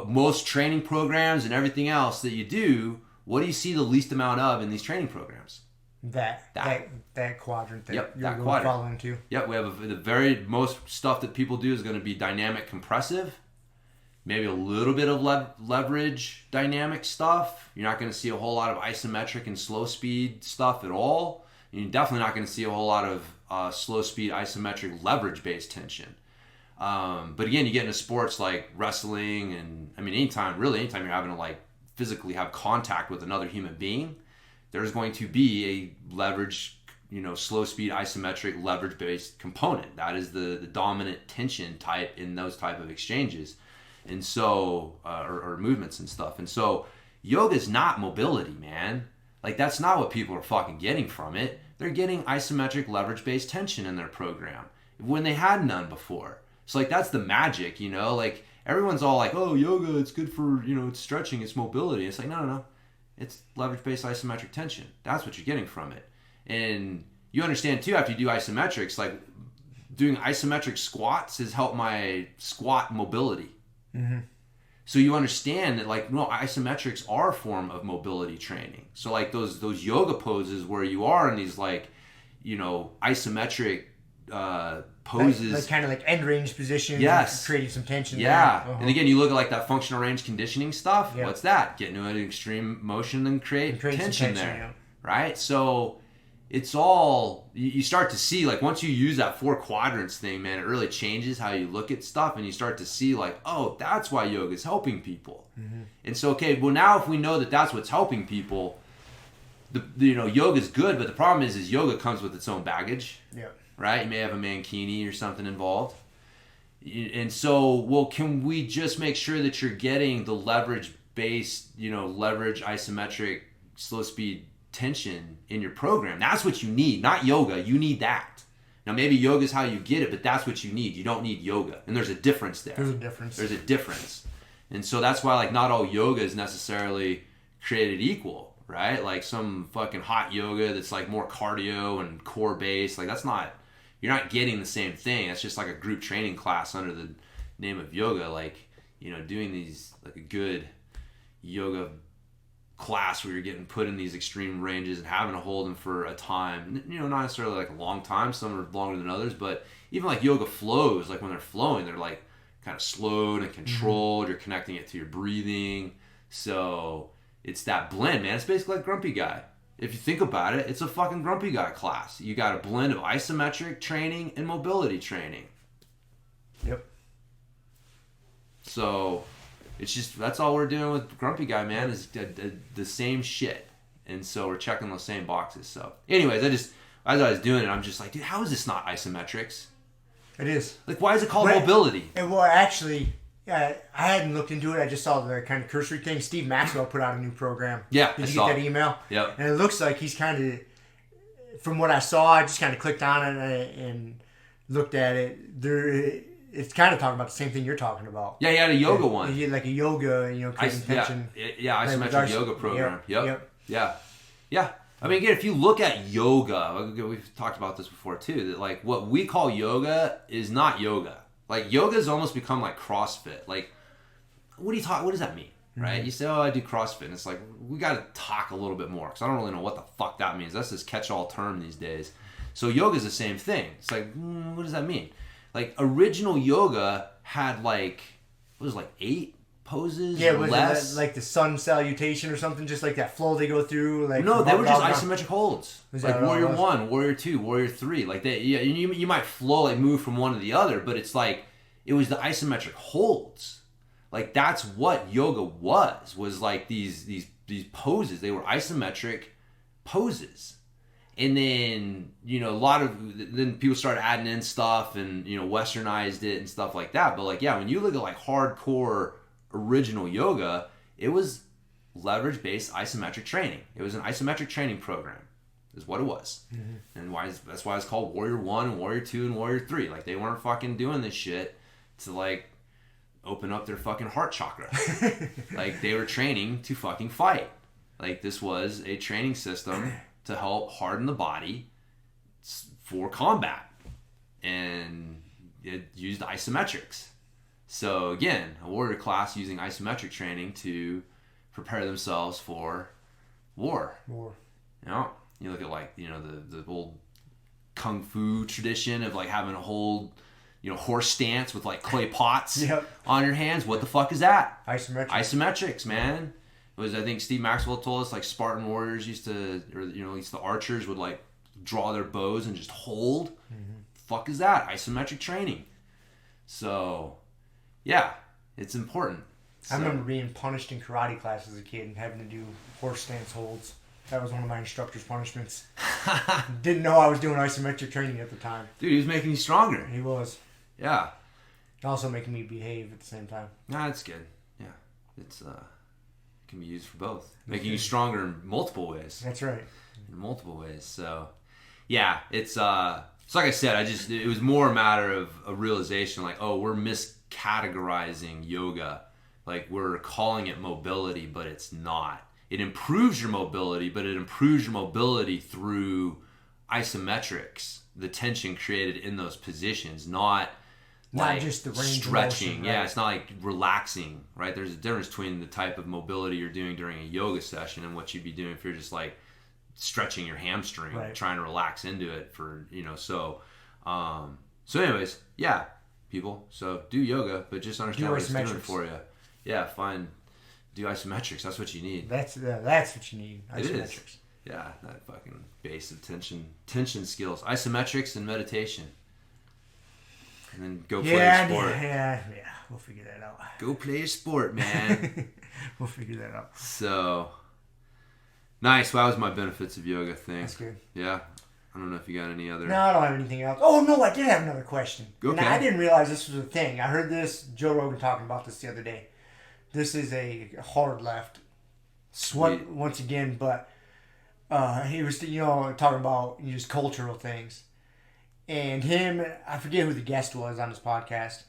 most training programs and everything else that you do, what do you see the least amount of in these training programs? That quadrant that you're that going to fall into. Yep, we have the very most stuff that people do is going to be dynamic compressive. Maybe a little bit of leverage dynamic stuff. You're not going to see a whole lot of isometric and slow speed stuff at all. And you're definitely not going to see a whole lot of slow speed isometric leverage based tension. But again, you get into sports like wrestling and anytime you're having to like physically have contact with another human being, there's going to be a leverage, slow speed isometric leverage based component. That is the dominant tension type in those type of exchanges. And so, or movements and stuff. And so, yoga is not mobility, man. Like, that's not what people are fucking getting from it. They're getting isometric leverage-based tension in their program when they had none before. So, like, that's the magic, Like, everyone's all like, oh, yoga, it's good for, it's stretching, it's mobility. It's like, no. It's leverage-based isometric tension. That's what you're getting from it. And you understand, too, after you do isometrics, like, doing isometric squats has helped my squat mobility. Mm-hmm. So you understand that isometrics are a form of mobility training. So like those yoga poses where you are in these isometric poses, like kind of like end range positions, creating some tension. Yeah, there. Uh-huh. And again, you look at like that functional range conditioning stuff. Yep. What's that? Get into an extreme motion and create tension there, right? So it's all, you start to see, like, once you use that 4 quadrants thing, man, it really changes how you look at stuff, and you start to see, like, oh, that's why yoga is helping people. Mm-hmm. And so, okay, well, now if we know that that's what's helping people, yoga is good, but the problem is yoga comes with its own baggage. Yeah. Right? You may have a mankini or something involved. And so, well, can we just make sure that you're getting the leverage-based, leverage isometric slow speed tension in your program? That's what you need, not yoga. You need that. Now maybe yoga is how you get it, but that's what you need. You don't need yoga. And there's a difference there. There's a difference. And so that's why like not all yoga is necessarily created equal, right? Like some fucking hot yoga that's like more cardio and core based, like that's not, you're not getting the same thing. It's just like a group training class under the name of yoga. Like, you know, doing these, like a good yoga class where you're getting put in these extreme ranges and having to hold them for a time, you know, not necessarily like a long time, some are longer than others, but even like yoga flows, like when they're flowing, they're like kind of slowed and controlled. You're connecting it to your breathing. So it's that blend, man. It's basically like Grumpy Guy. If you think about it, it's a fucking Grumpy Guy class. You got a blend of isometric training and mobility training. Yep. So it's just, that's all we're doing with Grumpy Guy, man, is the same shit. And so we're checking those same boxes. So anyways, as I was doing it, I'm just like, dude, how is this not isometrics? It is. Like, why is it called mobility? Well, actually, yeah, I hadn't looked into it. I just saw the kind of cursory thing. Steve Maxwell put out a new program. Yeah, Did you get that email? Yep. And it looks like he's kind of, from what I saw, I just kind of clicked on it and looked at it. It's kind of talking about the same thing you're talking about. Yeah, he had a yoga one. Like a yoga, you know, creating tension. Yeah, isometric yoga program. Yep. Yeah. I mean, again, if you look at yoga, we've talked about this before too, that like what we call yoga is not yoga. Like, yoga has almost become like CrossFit. Like, what does that mean? Right? You say, oh, I do CrossFit. And it's like, we got to talk a little bit more because I don't really know what the fuck that means. That's this catch-all term these days. So yoga is the same thing. It's like, what does that mean? Like, original yoga had like, what was it, like 8 poses? Yeah, was less? Like the sun salutation or something, just like that flow they go through. Like, no, they were just isometric holds. Like Warrior 1, Warrior 2, Warrior 3. Like, you might flow, like move from one to the other, but it's like, it was the isometric holds. Like, that's what yoga was like these poses. They were isometric poses. And then, you know, then people started adding in stuff and, you know, westernized it and stuff like that. But like, yeah, when you look at like hardcore original yoga, it was leverage-based isometric training. It was an isometric training program is what it was. And that's why it's called Warrior 1 and Warrior 2 and Warrior 3. Like, they weren't fucking doing this shit to like open up their fucking heart chakra. Like, they were training to fucking fight. Like, this was a training system to help harden the body for combat. And it used isometrics. So again, a warrior class using isometric training to prepare themselves for war. You know, you look at like, you know, the old kung fu tradition of like having a whole, you know, horse stance with like clay pots on your hands. What the fuck is that? Isometrics, man. It was, I think Steve Maxwell told us, like, Spartan warriors used to, or, you know, at least the archers would like draw their bows and just hold. Fuck is that? Isometric training. So yeah, it's important. So, I remember being punished in karate class as a kid and having to do horse stance holds. That was one of my instructor's punishments. Didn't know I was doing isometric training at the time. Dude, he was making you stronger. He was. Yeah. Also making me behave at the same time. Nah, that's good. Yeah. It's can be used for both. Making you stronger in multiple ways. That's right. In multiple ways. So yeah, it's so like I said, it was more a matter of a realization, like, oh, we're miscategorizing yoga. Like, we're calling it mobility, but it's not. It improves your mobility, but it improves your mobility through isometrics, the tension created in those positions, not like just the range stretching. of motion, right? Yeah, it's not like relaxing, right? There's a difference between the type of mobility you're doing during a yoga session and what you'd be doing if you're just like stretching your hamstring, trying to relax into it for, you know, so anyways, yeah, people, so do yoga, but just understand what it's doing for you. Yeah, do isometrics. That's what you need. That's what you need. Isometrics. It is. Yeah, that fucking base of tension skills. Isometrics and meditation. And then go play a sport. Yeah. We'll figure that out. Go play a sport, man. We'll figure that out. So, nice. Well, that was my benefits of yoga thing. That's good. Yeah. I don't know if you got any other... No, I don't have anything else. Oh, no, I did have another question. Okay. And I didn't realize this was a thing. I heard Joe Rogan talking about this the other day. This is a hard left. Once again, but he was, you know, talking about just cultural things. And him, I forget who the guest was on his podcast,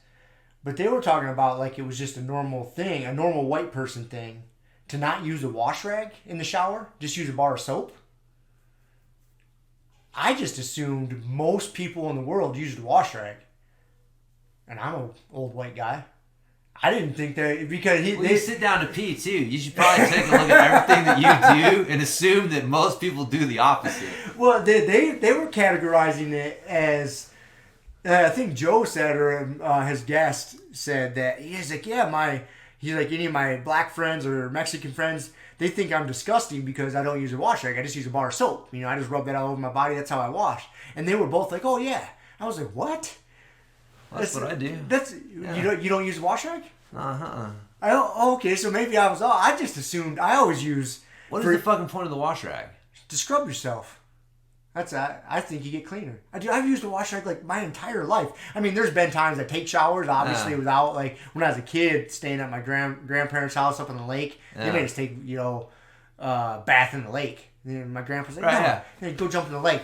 but they were talking about like it was just a normal thing, a normal white person thing, to not use a wash rag in the shower, just use a bar of soap. I just assumed most people in the world used a wash rag. And I'm an old white guy. I didn't think that because they sit down to pee too. You should probably take a look at everything that you do and assume that most people do the opposite. Well, they were categorizing it as I think Joe said, or his guest said that he's like, he's like, any of my black friends or Mexican friends, they think I'm disgusting because I don't use a wash rag. I just use a bar of soap. You know, I just rub that all over my body. That's how I wash. And they were both like, oh yeah. I was like, what? That's what I do. You don't use a wash rag? Uh-huh. Okay, so maybe I was. I just assumed I always use. What is the fucking point of the wash rag? To scrub yourself. I think you get cleaner. I've used a wash rag like my entire life. I mean, there's been times I take showers. Obviously, without like when I was a kid, staying at my grandparents' house up on the lake. They made us take bath in the lake. And my grandpa's like, go jump in the lake.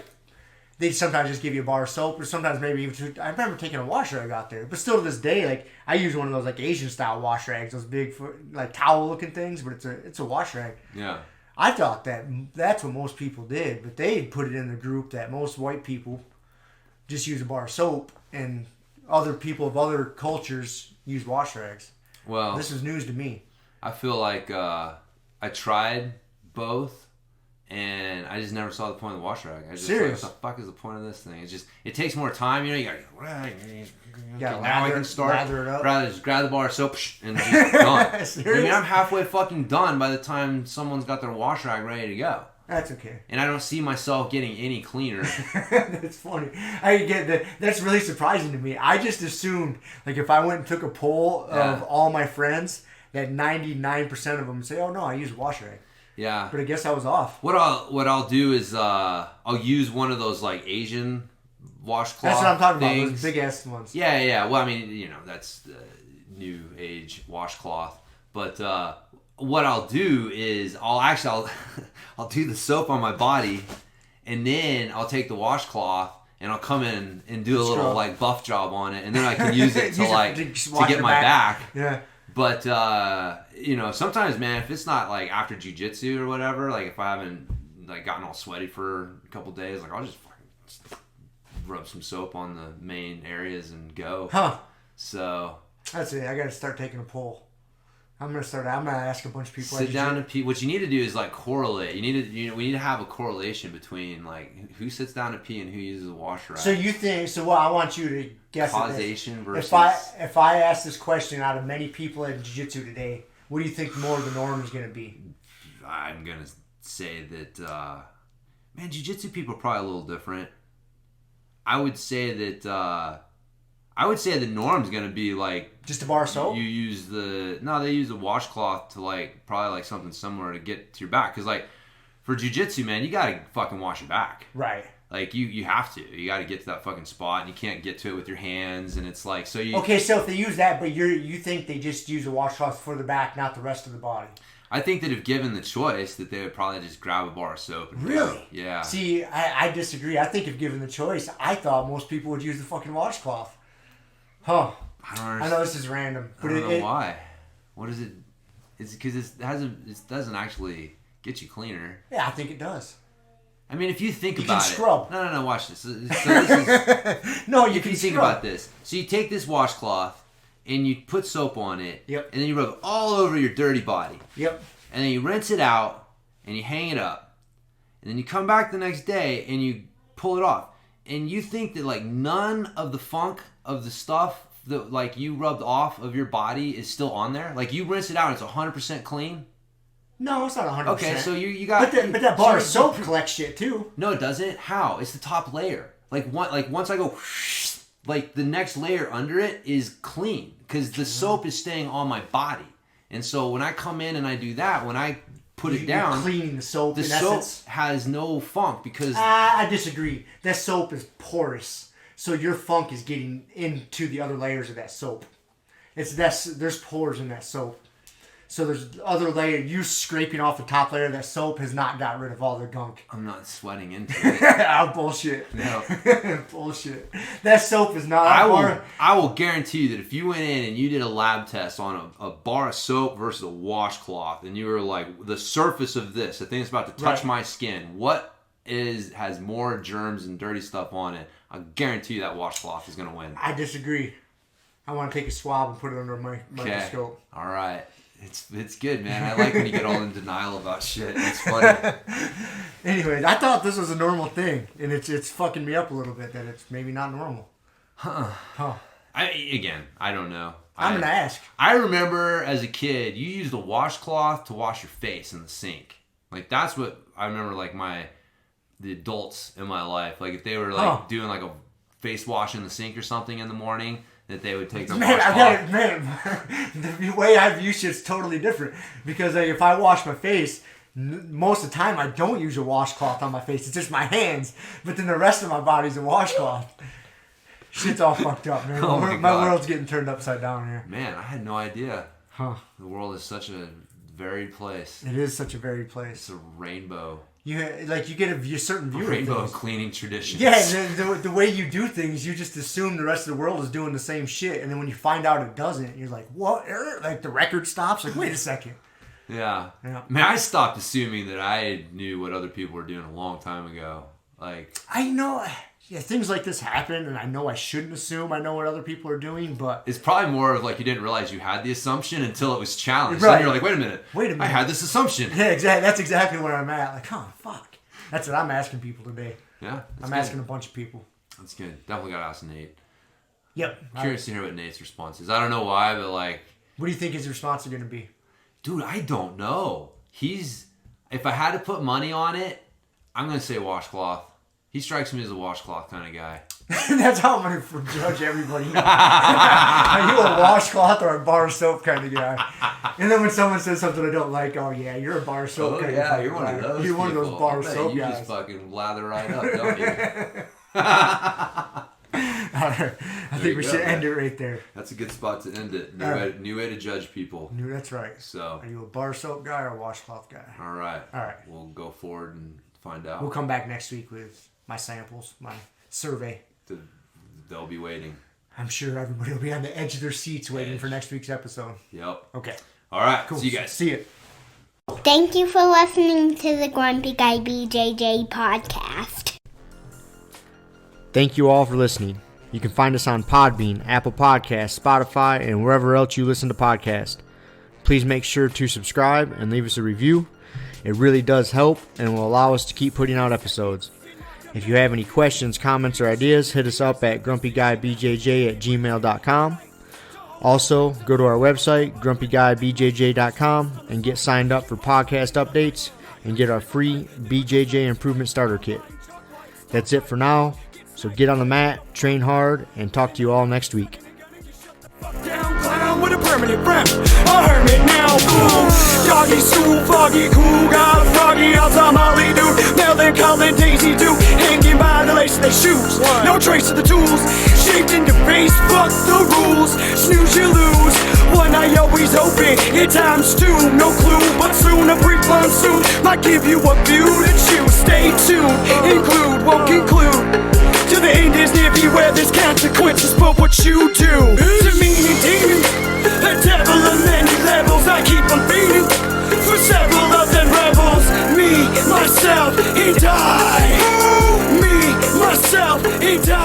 They sometimes just give you a bar of soap, or sometimes maybe even two. I remember taking a wash rag out there, but still to this day, like I use one of those like Asian style wash rags, those big like towel looking things, but it's a wash rag. Yeah. I thought that's what most people did, but they put it in the group that most white people just use a bar of soap, and other people of other cultures use wash rags. Well, this is news to me. I feel like I tried both. And I just never saw the point of the wash rag. I just Serious? Like, what the fuck is the point of this thing? It takes more time, you know. You gotta now I can start. Lather it up. Rather just grab the bar of soap and just done. Serious? I mean, I'm halfway fucking done by the time someone's got their wash rag ready to go. That's okay. And I don't see myself getting any cleaner. That's funny. I get that. That's really surprising to me. I just assumed, like, if I went and took a poll of all my friends, that 99% of them say, "Oh no, I use a wash rag." Yeah. But I guess I was off. What I'll do is I'll use one of those like Asian washcloth That's what I'm talking things. about. Those big ass ones. Yeah. Well, I mean, you know, that's the new age washcloth. But what I'll do is I'll do the soap on my body, and then I'll take the washcloth and I'll come in and do a little like buff job on it, and then I can use it to get my back. Yeah. But, you know, sometimes, man, if it's not, like, after jiu-jitsu or whatever, like, if I haven't, like, gotten all sweaty for a couple days, like, I'll just fucking rub some soap on the main areas and go. Huh. So. That's it. I got to start taking a poll. I'm going to ask a bunch of people. Sit down and pee. What you need to do is, like, correlate. We need to have a correlation between, like, who sits down to pee and who uses a wash rag. So you think, I want you to guess causation versus. If I ask this question out of many people in jiu-jitsu today, what do you think more of the norm is going to be? I'm going to say that, man, jiu-jitsu people are probably a little different. I would say that the norm's going to be like just a bar of soap. They use the washcloth to like probably like something similar to get to your back, because like for jiu-jitsu, man, you got to fucking wash your back. Right. Like you have to. You got to get to that fucking spot, and you can't get to it with your hands, and it's like so you. Okay, so if they use that, but you think they just use a washcloth for the back, not the rest of the body. I think that if given the choice, that they would probably just grab a bar of soap and really? Go. Yeah. See, I disagree. I think if given the choice, I thought most people would use the fucking washcloth. Huh. I don't understand. I know this is random, but I don't know why. What is it? It's because it doesn't actually get you cleaner. Yeah, I think it does. I mean, if you think you about can scrub. it. No, watch this. So this is, no, you if can you think scrub. about this. So you take this washcloth and you put soap on it. Yep. And then you rub it all over your dirty body. Yep. And then you rinse it out and you hang it up. And then you come back the next day and you pull it off. And you think that like none of the funk of the stuff that like you rubbed off of your body is still on there? Like you rinse it out and it's 100% clean? No, it's not 100%. Okay, so you got... But that bar of soap collects shit too. No, it doesn't. How? It's the top layer. Like once I go... Like the next layer under it is clean. Because the soap is staying on my body. And so when I come in and I do that, when I put it down... You're cleaning the soap. The soap has no funk because... I disagree. That soap is porous. So your funk is getting into the other layers of that soap. There's pores in that soap. So there's other layer. You scraping off the top layer of that soap has not got rid of all the gunk. I'm not sweating into it. Oh, bullshit. No. Bullshit. That soap is not... I will guarantee you that if you went in and you did a lab test on a bar of soap versus a washcloth, and you were like, the surface of this, the thing that's about to touch my skin, what has more germs and dirty stuff on it, I guarantee you that washcloth is going to win. I disagree. I want to take a swab and put it under a microscope. All right. It's good, man. I like when you get all in denial about shit. It's funny. Anyways, I thought this was a normal thing, and it's fucking me up a little bit that it's maybe not normal. Huh. I don't know. I'm going to ask. I remember as a kid, you used a washcloth to wash your face in the sink. Like, that's what I remember, like, the adults in my life. Like, if they were, like, doing, like, a face wash in the sink or something in the morning, that they would take the washcloth. The way I view shit's totally different. Because if I wash my face, most of the time I don't use a washcloth on my face. It's just my hands. But then the rest of my body's a washcloth. Shit's all fucked up, man. My world's getting turned upside down here. Man, I had no idea. The world is such a varied place. It is such a varied place. It's a rainbow. You get a certain view of rainbow things. Of cleaning traditions. Yeah, the way you do things, you just assume the rest of the world is doing the same shit, and then when you find out it doesn't, you're like, what? Like the record stops? Like, wait a second. Yeah. Man, I stopped assuming that I knew what other people were doing a long time ago. Like, I know. Yeah, things like this happen, and I know I shouldn't assume I know what other people are doing, but... It's probably more of like you didn't realize you had the assumption until it was challenged. Right. Then you're like, wait a minute. I had this assumption. Yeah, exactly. That's exactly where I'm at. Like, fuck. That's what I'm asking people today. Yeah. I'm asking a bunch of people. That's good. Definitely got to ask Nate. Yep. I'm curious to hear what Nate's response is. I don't know why, but like... What do you think his response is going to be? Dude, I don't know. If I had to put money on it, I'm going to say washcloth. He strikes me as a washcloth kind of guy. That's how I'm going to judge everybody. Are you a washcloth or a bar soap kind of guy? And then when someone says something I don't like, oh yeah, you're a bar soap kind of guy. You're one of those. You're one of those bar soap you guys. You just fucking lather right up, don't you? All right. I think we should end it right there. That's a good spot to end it. New way to judge people. That's right. So, are you a bar soap guy or a washcloth guy? All right. All right. We'll go forward and find out. We'll come back next week with my samples, my survey. They'll be waiting. I'm sure everybody will be on the edge of their seats waiting for next week's episode. Yep. Okay. All right. Cool. See you guys. See you. Thank you for listening to the Grumpy Guy BJJ Podcast. Thank you all for listening. You can find us on Podbean, Apple Podcasts, Spotify, and wherever else you listen to podcasts. Please make sure to subscribe and leave us a review. It really does help and will allow us to keep putting out episodes. If you have any questions, comments, or ideas, hit us up at grumpyguybjj@gmail.com. Also, go to our website, grumpyguybjj.com, and get signed up for podcast updates and get our free BJJ Improvement Starter Kit. That's it for now, so get on the mat, train hard, and talk to you all next week. With a permanent friend, a hermit now, boom. Doggy stool, foggy, cool, got a froggy outside Molly dude. Melancholy Daisy Duke, hanging by the lace of their shoes. No trace of the tools, shaped into face, fuck the rules. Snooze, you lose. One eye always open, in times two, no clue, but soon a brief monsoon might give you a view to choose. Stay tuned, include, won't conclude. To the end is near beware there's consequences for what you do. To meaning demons, a devil of many levels. I keep on feeding for several of them rebels. Me, myself, and I. Me, myself, and I.